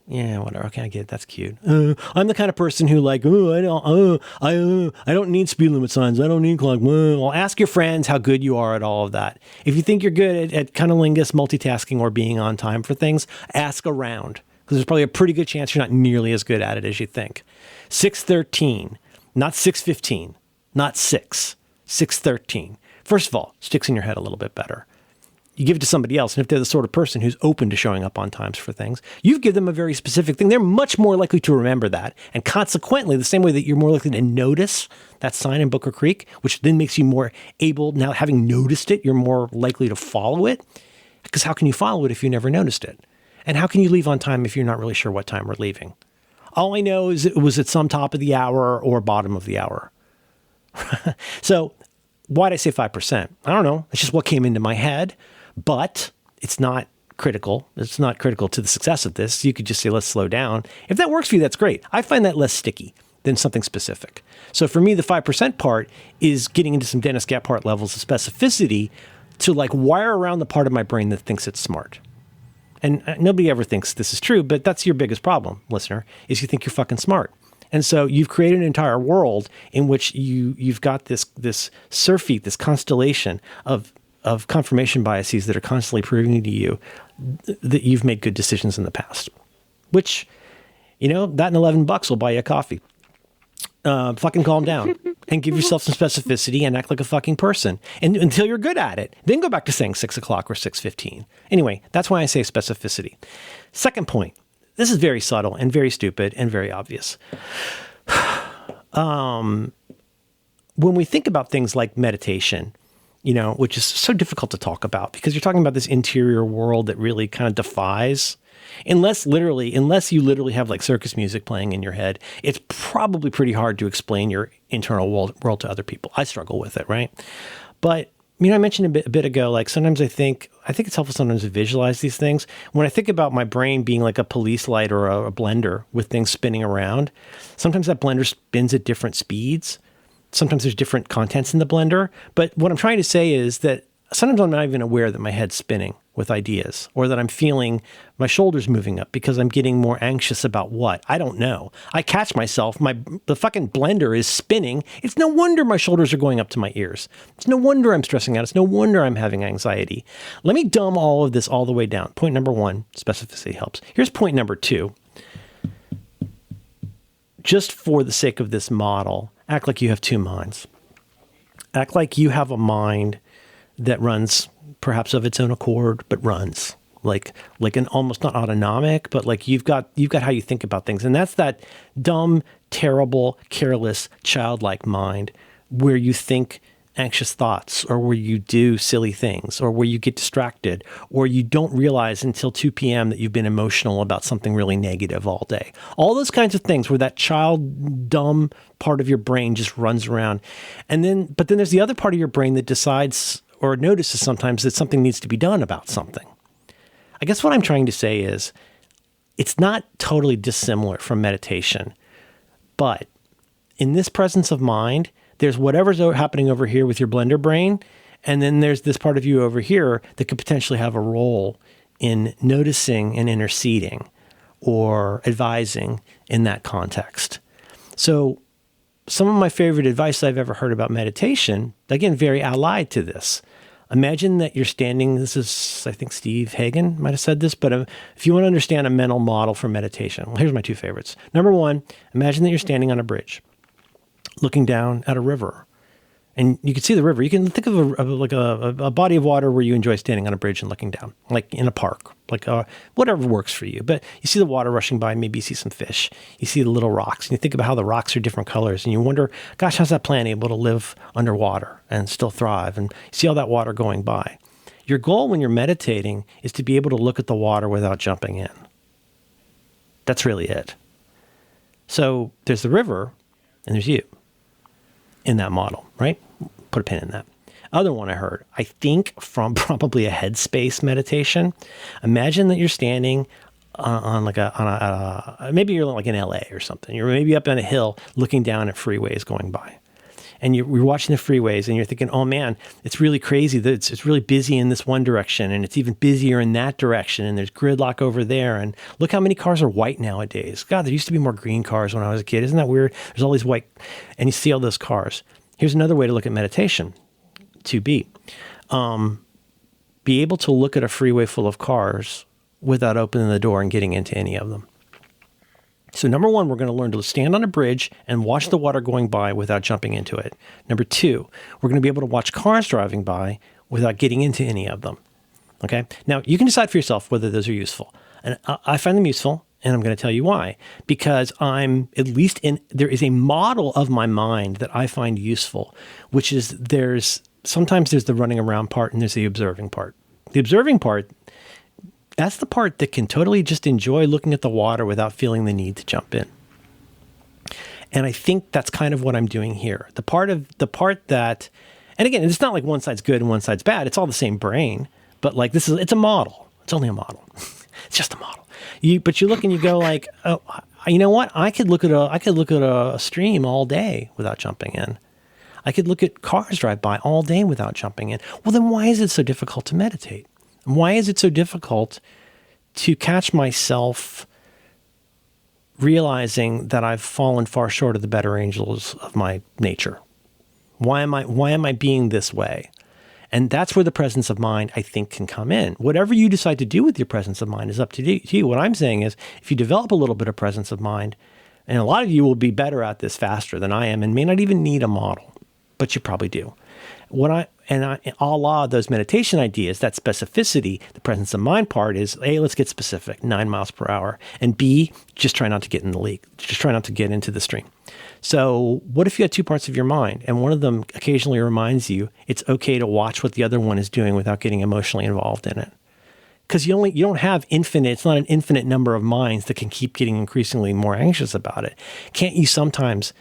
yeah, whatever. Okay, I get it. That's cute. I'm the kind of person who like, I don't need speed limit signs. I don't need clock. Well, ask your friends how good you are at all of that. If you think you're good at cunnilingus, multitasking, or being on time for things, ask around. Because there's probably a pretty good chance you're not nearly as good at it as you think. 6:13, not 6:15, not 6:13. First of all, sticks in your head a little bit better. You give it to somebody else, and if they're the sort of person who's open to showing up on times for things, you give them a very specific thing. They're much more likely to remember that. And consequently, the same way that you're more likely to notice that sign in Booker Creek, which then makes you more able, now having noticed it, you're more likely to follow it. Because how can you follow it if you never noticed it? And how can you leave on time if you're not really sure what time we're leaving? All I know is it was at some top of the hour or bottom of the hour. So why'd I say 5%? I don't know. It's just what came into my head, but it's not critical. It's not critical to the success of this. You could just say, let's slow down. If that works for you, that's great. I find that less sticky than something specific. So for me, the 5% part is getting into some Dennis Gephardt levels of specificity to like wire around the part of my brain that thinks it's smart. And nobody ever thinks this is true, but that's your biggest problem, listener, is you think you're fucking smart. And so you've created an entire world in which you've got this surfeit, this constellation of confirmation biases that are constantly proving to you that you've made good decisions in the past. Which, that and $11 will buy you a coffee. Fucking calm down and give yourself some specificity and act like a fucking person. And until you're good at it, then go back to saying 6 o'clock or 6:15. Anyway, that's why I say specificity. Second point. This is very subtle and very stupid and very obvious. When we think about things like meditation, which is so difficult to talk about because you're talking about this interior world that really kind of defies, unless you literally have like circus music playing in your head, it's probably pretty hard to explain your internal world to other people. I struggle with it, right? But I mentioned a bit ago, like sometimes I think it's helpful sometimes to visualize these things. When I think about my brain being like a police light or a blender with things spinning around, sometimes that blender spins at different speeds. Sometimes there's different contents in the blender. But what I'm trying to say is that sometimes I'm not even aware that my head's spinning with ideas or that I'm feeling my shoulders moving up because I'm getting more anxious about what? I don't know. I catch myself. The fucking blender is spinning. It's no wonder my shoulders are going up to my ears. It's no wonder I'm stressing out. It's no wonder I'm having anxiety. Let me dumb all of this all the way down. Point number 1, specificity helps. Here's point number 2. Just for the sake of this model, act like you have 2 minds. Act like you have a mind that runs perhaps of its own accord, but runs like an almost not autonomic, but like you've got how you think about things. And that's that dumb, terrible, careless, childlike mind where you think anxious thoughts or where you do silly things or where you get distracted or you don't realize until 2 p.m. that you've been emotional about something really negative all day. All those kinds of things where that child dumb part of your brain just runs around. But then there's the other part of your brain that decides or notices sometimes that something needs to be done about something. I guess what I'm trying to say is it's not totally dissimilar from meditation, but in this presence of mind, there's whatever's happening over here with your blender brain, and then there's this part of you over here that could potentially have a role in noticing and interceding or advising in that context. So some of my favorite advice I've ever heard about meditation, again, very allied to this. Imagine that you're standing, this is, I think Steve Hagen might have said this, but if you want to understand a mental model for meditation, well, here's my 2 favorites. Number 1, imagine that you're standing on a bridge, looking down at a river. And you can see the river. You can think of a body of water where you enjoy standing on a bridge and looking down, like in a park, like whatever works for you. But you see the water rushing by, maybe you see some fish. You see the little rocks, and you think about how the rocks are different colors, and you wonder, gosh, how's that plant able to live underwater and still thrive? And you see all that water going by. Your goal when you're meditating is to be able to look at the water without jumping in. That's really it. So there's the river, and there's you in that model, right? Put a pin in that. Other one I heard, I think from probably a headspace meditation. Imagine that you're standing maybe you're like in LA or something. You're maybe up on a hill looking down at freeways going by. And you're watching the freeways and you're thinking, oh man, it's really crazy that it's really busy in this one direction and it's even busier in that direction and there's gridlock over there. And look how many cars are white nowadays. God, there used to be more green cars when I was a kid. Isn't that weird? There's all these white, and you see all those cars. Here's another way to look at meditation, 2B. Be able to look at a freeway full of cars without opening the door and getting into any of them. So number 1, we're going to learn to stand on a bridge and watch the water going by without jumping into it. Number 2, we're going to be able to watch cars driving by without getting into any of them. Okay? Now, you can decide for yourself whether those are useful. And I find them useful, and I'm going to tell you why. Because there is a model of my mind that I find useful, which is sometimes there's the running around part and there's the observing part. The observing part, that's the part that can totally just enjoy looking at the water without feeling the need to jump in. And I think that's kind of what I'm doing here. The part that, and again, it's not like one side's good and one side's bad. It's all the same brain, but like it's a model. It's only a model. It's just a model. But you look and you go like, oh, you know what? I could look at a stream all day without jumping in. I could look at cars drive by all day without jumping in. Well, then why is it so difficult to meditate? Why is it so difficult to catch myself realizing that I've fallen far short of the better angels of my nature? Why am I being this way? And that's where the presence of mind, I think, can come in. Whatever you decide to do with your presence of mind is up to you. What I'm saying is, if you develop a little bit of presence of mind, and a lot of you will be better at this faster than I am and may not even need a model, but you probably do. a la those meditation ideas, that specificity, the presence of mind part is, A, let's get specific, 9 miles per hour. And B, just try not to get in the leak. Just try not to get into the stream. So what if you had two parts of your mind and one of them occasionally reminds you it's okay to watch what the other one is doing without getting emotionally involved in it? Because you don't have infinite, it's not an infinite number of minds that can keep getting increasingly more anxious about it. Can't you sometimes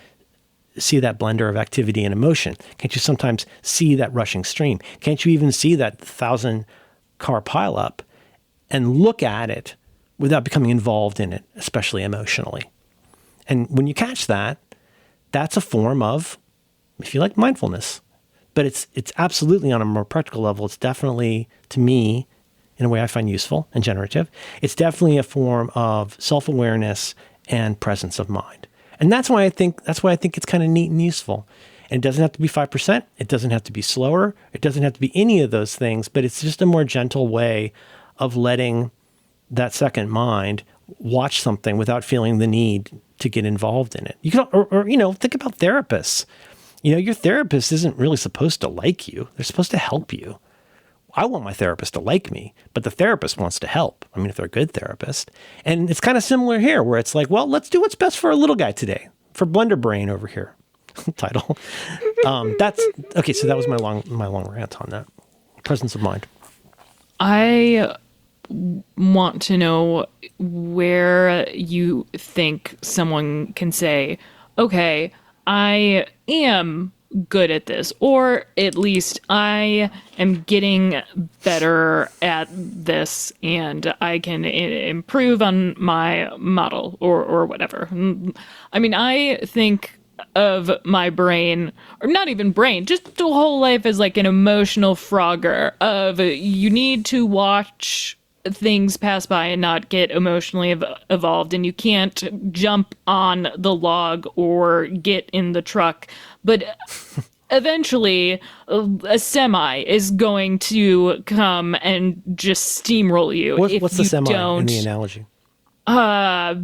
see that blender of activity and emotion? Can't you sometimes see that rushing stream? Can't you even see that 1,000-car pileup and look at it without becoming involved in it, especially emotionally? And when you catch that, that's a form of, if you like, mindfulness. But it's absolutely on a more practical level. It's definitely, to me, in a way I find useful and generative, it's definitely a form of self-awareness and presence of mind. And that's why I think it's kind of neat and useful. And it doesn't have to be 5%. It doesn't have to be slower. It doesn't have to be any of those things, but it's just a more gentle way of letting that second mind watch something without feeling the need to get involved in it. You can, or think about therapists. Your therapist isn't really supposed to like you. They're supposed to help you. I want my therapist to like me, but the therapist wants to help. I mean, if they're a good therapist. And it's kind of similar here where it's like, well, let's do what's best for a little guy today, for Blender Brain over here. Title. That's okay. So that was my long rant on that. Presence of mind. I want to know where you think someone can say, okay, I am good at this, or at least I am getting better at this and I can improve on my model or whatever. I mean, I think of my brain, or not even brain, just the whole life as like an emotional Frogger of you need to watch things pass by and not get emotionally evolved, and you can't jump on the log or get in the truck, but eventually a semi is going to come and just steamroll you. What's the semi in the analogy? Like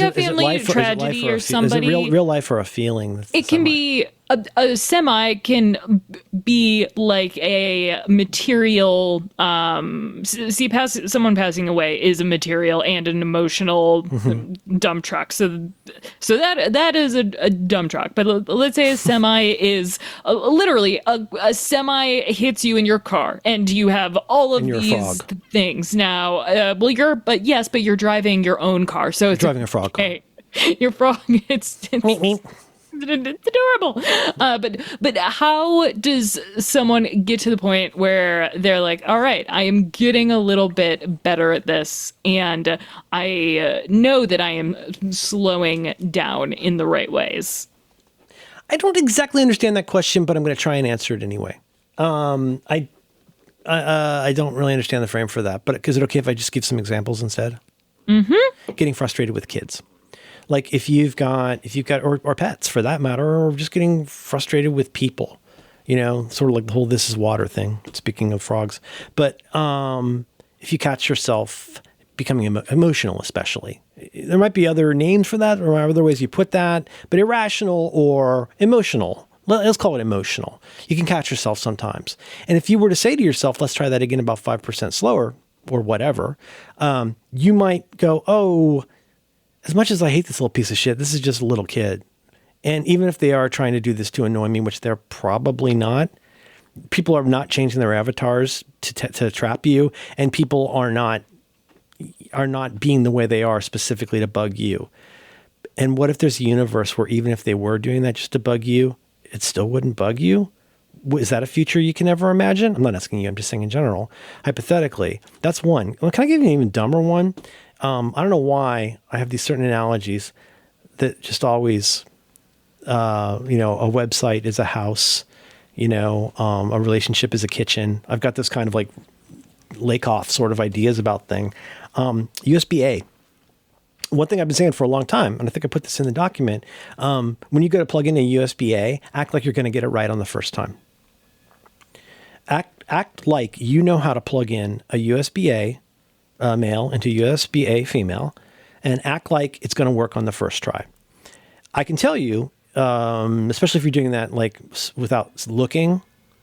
a family tragedy or somebody. Is it real life or a feeling? It can be a semi can be like a material. Someone passing away is a material and an emotional dump truck. So that is a dump truck. But let's say a semi is literally a semi hits you in your car, and you have all of these things now. But you're driving your own car, so it's driving a frog car. Your frog. It's adorable. But how does someone get to the point where they're like, all right, I am getting a little bit better at this, and I know that I am slowing down in the right ways? I don't exactly understand that question, but I'm going to try and answer it anyway. I don't really understand the frame for that, but is it okay if I just give some examples instead? Mm-hmm. Getting frustrated with kids. Like if you've got, or pets for that matter, or just getting frustrated with people, sort of like the whole "this is water" thing, speaking of frogs. But if you catch yourself becoming emotional, especially, there might be other names for that or other ways you put that, but irrational or emotional. Let's call it emotional. You can catch yourself sometimes. And if you were to say to yourself, let's try that again about 5% slower or whatever, you might go, oh, as much as I hate this little piece of shit, this is just a little kid. And even if they are trying to do this to annoy me, which they're probably not, people are not changing their avatars to trap you, and people are not being the way they are specifically to bug you. And what if there's a universe where even if they were doing that just to bug you, it still wouldn't bug you? Is that a future you can ever imagine? I'm not asking you, I'm just saying in general. Hypothetically, that's one. Well, can I give you an even dumber one? I don't know why I have these certain analogies that just always, a website is a house, a relationship is a kitchen. I've got this kind of like Lakoff sort of ideas about thing. USB-A. One thing I've been saying for a long time, and I think I put this in the document, when you go to plug in a USB-A, act like you're going to get it right on the first time. Act like you know how to plug in a USB-A male into USB-A female, and act like it's going to work on the first try. I can tell you, especially if you're doing that like without looking,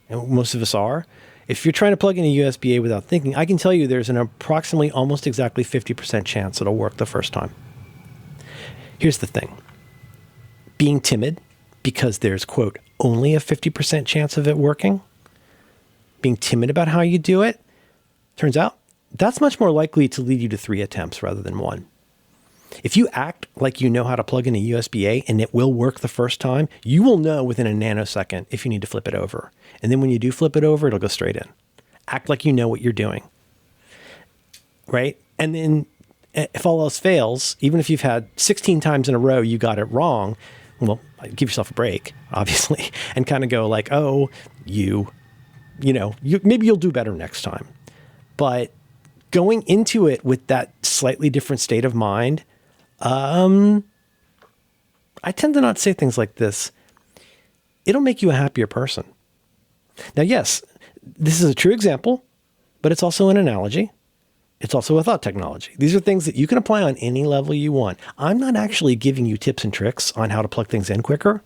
and most of us are, if you're trying to plug in a USB-A without thinking, I can tell you there's an approximately almost exactly 50% chance it'll work the first time. Here's the thing. Being timid because there's, quote, only a 50% chance of it working, being timid about how you do it, turns out that's much more likely to lead you to 3 attempts rather than 1. If you act like you know how to plug in a USB-A and it will work the first time, you will know within a nanosecond if you need to flip it over. And then when you do flip it over, it'll go straight in. Act like you know what you're doing. Right? And then if all else fails, even if you've had 16 times in a row you got it wrong, well, give yourself a break, obviously, and kind of go like, oh, maybe you'll do better next time. But going into it with that slightly different state of mind, I tend to not say things like this. It'll make you a happier person. Now, yes, this is a true example, but it's also an analogy. It's also a thought technology. These are things that you can apply on any level you want. I'm not actually giving you tips and tricks on how to plug things in quicker.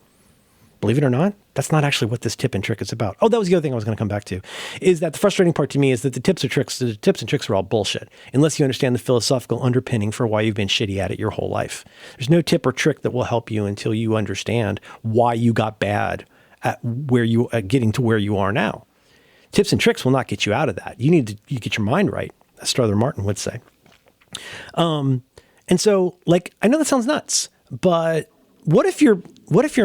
Believe it or not, that's not actually what this tip and trick is about. Oh, that was the other thing I was going to come back to, is that the frustrating part to me is that the tips and tricks are all bullshit, unless you understand the philosophical underpinning for why you've been shitty at it your whole life. There's no tip or trick that will help you until you understand why you got bad at getting to where you are now. Tips and tricks will not get you out of that. You get your mind right, as Strother Martin would say. And so, like, I know that sounds nuts, but what if you're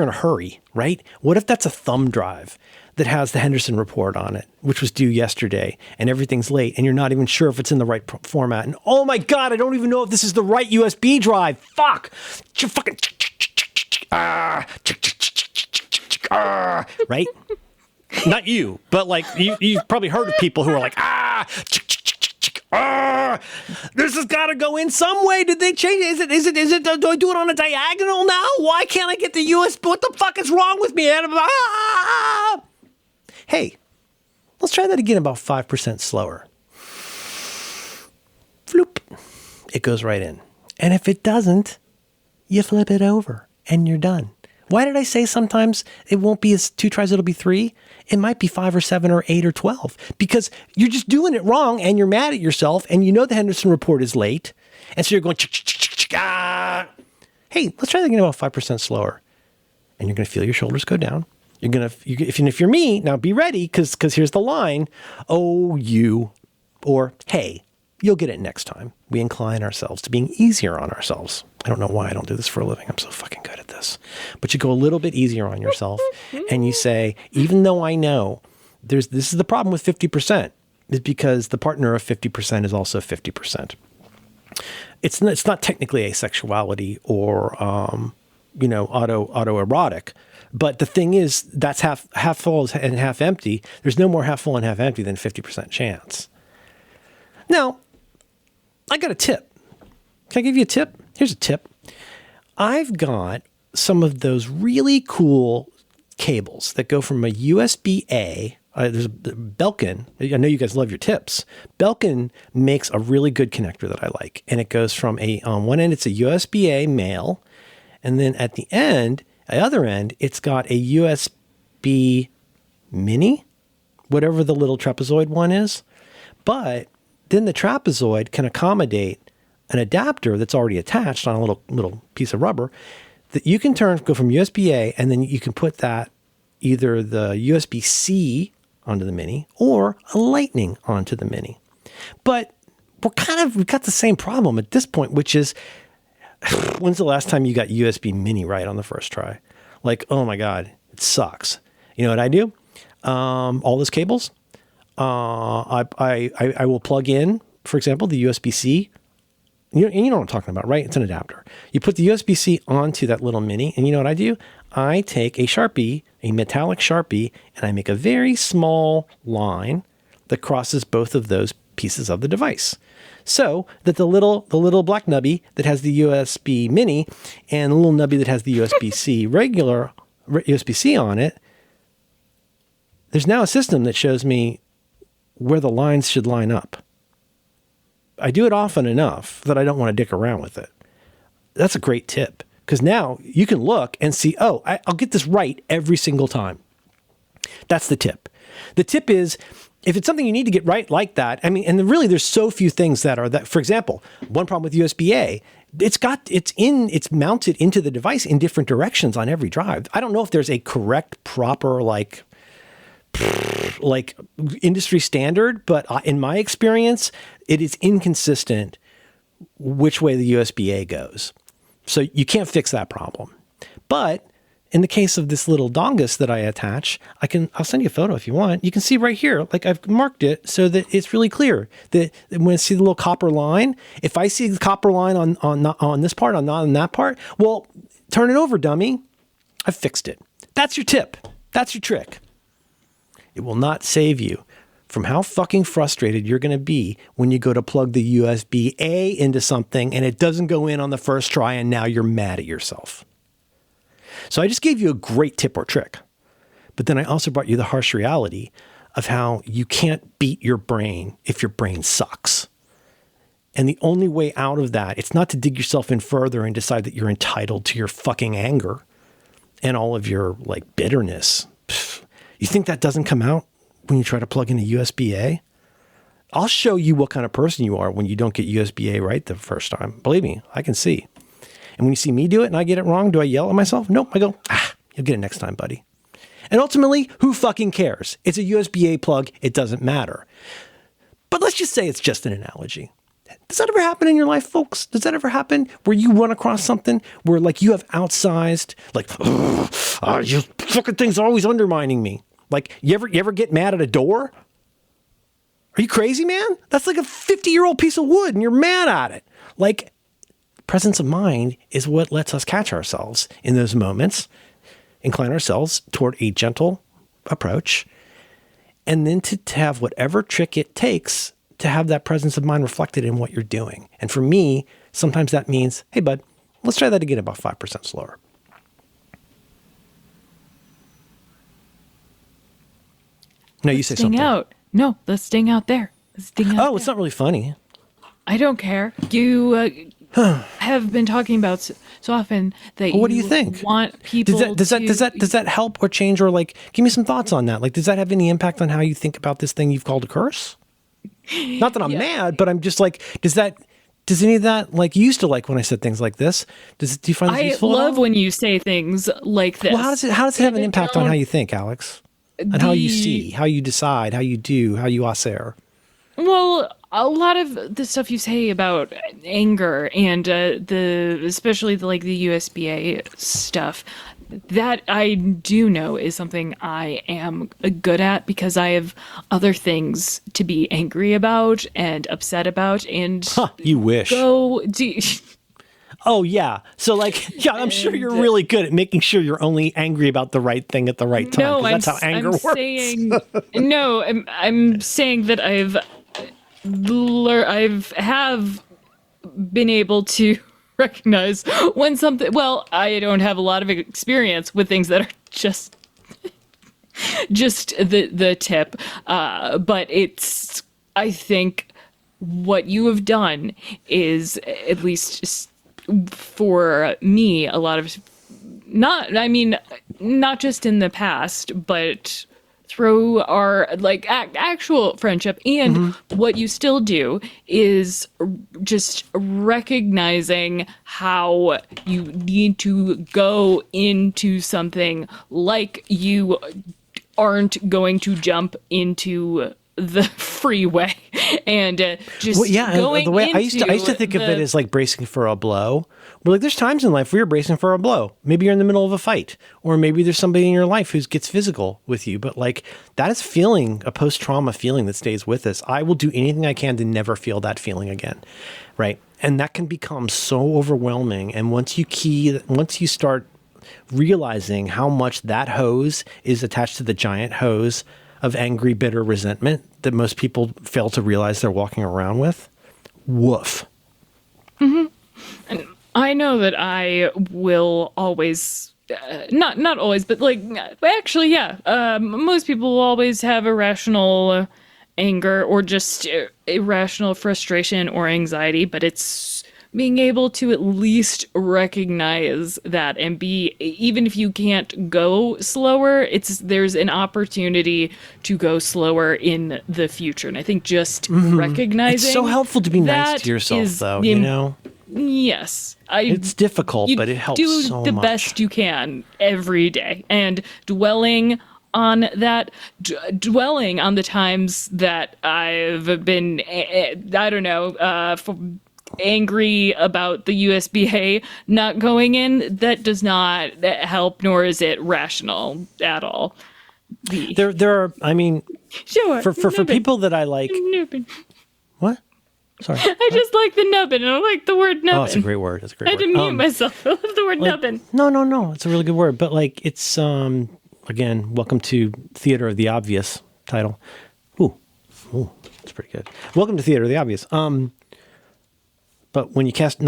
in a hurry, right? What if that's a thumb drive that has the Henderson report on it, which was due yesterday, and everything's late, and you're not even sure if it's in the right format, and oh my God, I don't even know if this is the right USB drive. Fuck! Fucking right? Not you, but like you've probably heard of people who are like, this has got to go in some way. Did they change it? Is it, do I do it on a diagonal now? Why can't I get the USB? What the fuck is wrong with me? Hey, let's try that again about 5% slower. Floop. It goes right in. And if it doesn't, you flip it over and you're done. Why did I say sometimes it won't be 2 tries, it'll be 3? It might be 5 or 7 or 8 or 12 because you're just doing it wrong and you're mad at yourself and you know the Henderson report is late. And so you're going, hey, let's try that again about 5% slower. And you're going to feel your shoulders go down. If you're me, now be ready because here's the line. Oh, you, or hey, you'll get it next time. We incline ourselves to being easier on ourselves. I don't know why I don't do this for a living. I'm so fucking good at this. But you go a little bit easier on yourself and you say, even though I know this is the problem with 50%, is because the partner of 50% is also 50%. It's not technically asexuality or, autoerotic. But the thing is, that's half full and half empty. There's no more half full and half empty than 50% chance. Now, I got a tip. Can I give you a tip? Here's a tip. I've got some of those really cool cables that go from a USB-A. There's Belkin. I know you guys love your tips. Belkin makes a really good connector that I like. And it goes from on one end, it's a USB-A male. And then at the other end, it's got a USB mini, whatever the little trapezoid one is. But then the trapezoid can accommodate an adapter that's already attached on a little piece of rubber that you can go from USB-A, and then you can put that either the USB-C onto the mini or a Lightning onto the mini. But we've got the same problem at this point, which is, when's the last time you got USB mini right on the first try? Like, oh my God, it sucks. You know what I do? All those cables, I will plug in, for example, the USB-C. You know what I'm talking about, right? It's an adapter. You put the USB-C onto that little mini, and you know what I do? I take a Sharpie, a metallic Sharpie, and I make a very small line that crosses both of those pieces of the device. So that the little black nubby that has the USB mini and the little nubby that has the USB-C regular USB-C on it, there's now a system that shows me where the lines should line up. I do it often enough that I don't want to dick around with it. That's a great tip Because now you can look and see, oh, I'll get this right every single time. That's the tip. The tip is, if it's something you need to get right like that, I mean, and really there's so few things that are that. For example, one problem with USB-A, it's mounted into the device in different directions on every drive. I don't know if there's a correct, proper, like industry standard, but in my experience, it is inconsistent which way the USB-A goes. So you can't fix that problem. But in the case of this little dongus that I attach, I'll send you a photo if you want. You can see right here, like I've marked it so that it's really clear that when I see the little copper line, if I see the copper line on this part, not on that part, well, turn it over, dummy. I've fixed it. That's your tip. That's your trick. It will not save you from how fucking frustrated you're going to be when you go to plug the USB-A into something and it doesn't go in on the first try and now you're mad at yourself. So I just gave you a great tip or trick, but then I also brought you the harsh reality of how you can't beat your brain if your brain sucks. And the only way out of that, it's not to dig yourself in further and decide that you're entitled to your fucking anger and all of your like bitterness. Pfft. You think that doesn't come out when you try to plug in a USB-A? I'll show you what kind of person you are when you don't get USB-A right the first time. Believe me, I can see. And when you see me do it and I get it wrong, do I yell at myself? Nope. I go, you'll get it next time, buddy. And ultimately, who fucking cares? It's a USB-A plug. It doesn't matter. But let's just say it's just an analogy. Does that ever happen in your life, folks? Does that ever happen where you run across something where like you have outsized, like, you fucking things are always undermining me. Like, you ever get mad at a door? Are you crazy, man? That's like a 50-year-old piece of wood and you're mad at it. Like, presence of mind is what lets us catch ourselves in those moments, incline ourselves toward a gentle approach, and then to have whatever trick it takes to have that presence of mind reflected in what you're doing. And for me, sometimes that means, hey, bud, let's try that again about 5% slower. No, you say something. Out. No, let's sting out there. Oh, it's not really funny. I don't care. You have been talking about so often that what do you think? Want people does that help or change, or like give me some thoughts on that? Like, does that have any impact on how you think about this thing you've called a curse? Not that I'm mad, but I'm just like, does any of that, like, you used to like when I said things like this? Do you find this useful? I love when you say things like this. Well, how does it have an impact on how you think, Alex? And how you see, how you decide, how you do, how you aser? Well, a lot of the stuff you say about anger and especially the USB-A stuff, that I do know is something I am good at because I have other things to be angry about and upset about. And you wish. Oh, yeah. So, like, yeah, I'm sure you're really good at making sure you're only angry about the right thing at the right time. No, that's how anger works. I'm saying that have been able to recognize when something, well, I don't have a lot of experience with things that are just the tip. But it's, I think what you have done is, at least for me, a lot of, not just in the past, but through our actual friendship, and what you still do is just recognizing how you need to go into something like you aren't going to jump into the freeway and going the way I used to think of it as like bracing for a blow. But like, there's times in life where you're bracing for a blow. Maybe you're in the middle of a fight, or maybe there's somebody in your life who gets physical with you. But like, that is a post-trauma feeling that stays with us. I will do anything I can to never feel that feeling again, right? And that can become so overwhelming. And once you start realizing how much that hose is attached to the giant hose of angry, bitter resentment that most people fail to realize they're walking around with, woof. Mm-hmm. And I know that I will always, not always, but actually, yeah. Most people will always have irrational anger or just irrational frustration or anxiety, but it's being able to at least recognize that and be, even if you can't go slower, there's an opportunity to go slower in the future. And I think just recognizing it's so helpful to be nice to yourself, though. You know, yes, it's difficult, but it helps do so the much. best you can every day, and dwelling on that, dwelling on the times that I've been, I don't know, angry about the USBA not going in, that does not help, nor is it rational at all. There are, I mean, Sure, for people that I like. nubbin. What? Sorry. I just like the nubbin, and I like the word nubbin. Oh, it's a great word. It's a great I word. had to mute myself. I love the word nubbin. No. It's a really good word. But like, it's, again, welcome to Theater of the Obvious title. Ooh, that's pretty good. Welcome to Theater of the Obvious. But when you cast,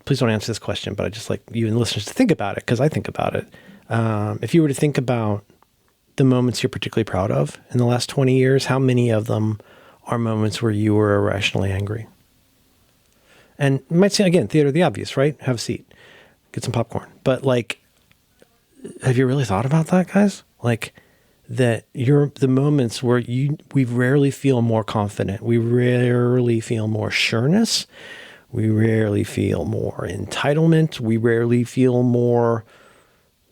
please don't answer this question, but I just like you and listeners to think about it, because I think about it. If you were to think about the moments you're particularly proud of in the last 20 years, how many of them are moments where you were irrationally angry? And you might say, again, Theater of the Obvious, right? Have a seat, get some popcorn. But like, have you really thought about that, guys? Like, that you're the moments where we rarely feel more confident. We rarely feel more sureness. We rarely feel more entitlement. We rarely feel more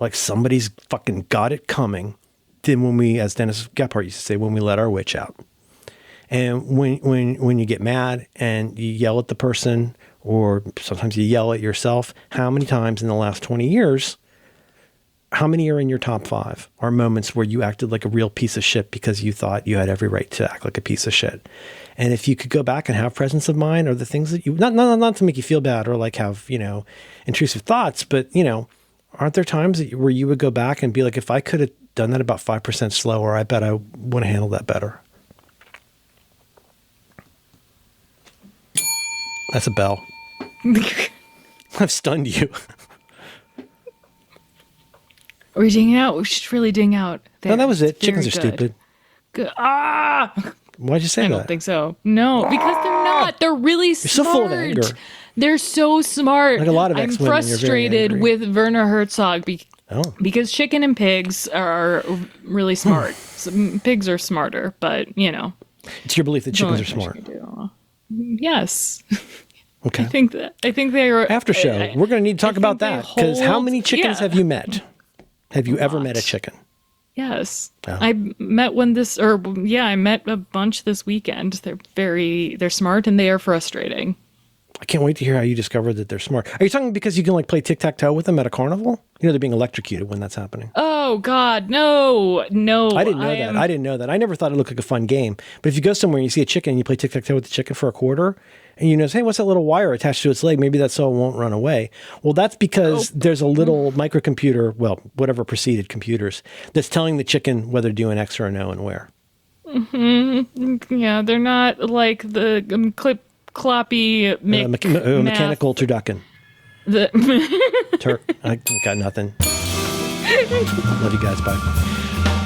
like somebody's fucking got it coming than when we, as Dennis Gephardt used to say, when we let our witch out. And when you get mad and you yell at the person, or sometimes you yell at yourself, how many times in the last 20 years, how many are in your top 5 are moments where you acted like a real piece of shit because you thought you had every right to act like a piece of shit? And if you could go back and have presence of mind, or the things that you, not to make you feel bad or like have, intrusive thoughts, but, aren't there times where you would go back and be like, if I could have done that about 5% slower, I bet I would have handled that better. That's a bell. I've stunned you. Are we dinging out? We should really ding out. No, that was it. It's Chickens are very stupid. Good. Ah! Why'd you say that? I don't think so. No, because they're not. They're really smart. You're so full of anger. They're so smart. Like a lot of I'm ex-women, you're very frustrated angry. with Werner Herzog because chicken and pigs are really smart. Pigs are smarter, but It's your belief that chickens are smart. Yes. Okay. I think they are. After show, we're going to need to talk about that, because how many chickens have you met? Have you ever met a chicken? Yes. Oh. I met I met a bunch this weekend. They're smart, and they are frustrating. I can't wait to hear how you discovered that they're smart. Are you talking because you can like play tic-tac-toe with them at a carnival? They're being electrocuted when that's happening. Oh God, no. I didn't know that. I never thought it looked like a fun game. But if you go somewhere and you see a chicken and you play tic-tac-toe with the chicken for a quarter, and you know, hey, what's that little wire attached to its leg? Maybe that's so it won't run away. Well, that's because there's a little microcomputer, well, whatever preceded computers, that's telling the chicken whether to do an X or a no and where. Mm-hmm. Yeah, they're not like the cloppy mechanical turducken. I got nothing. Love you guys. Bye.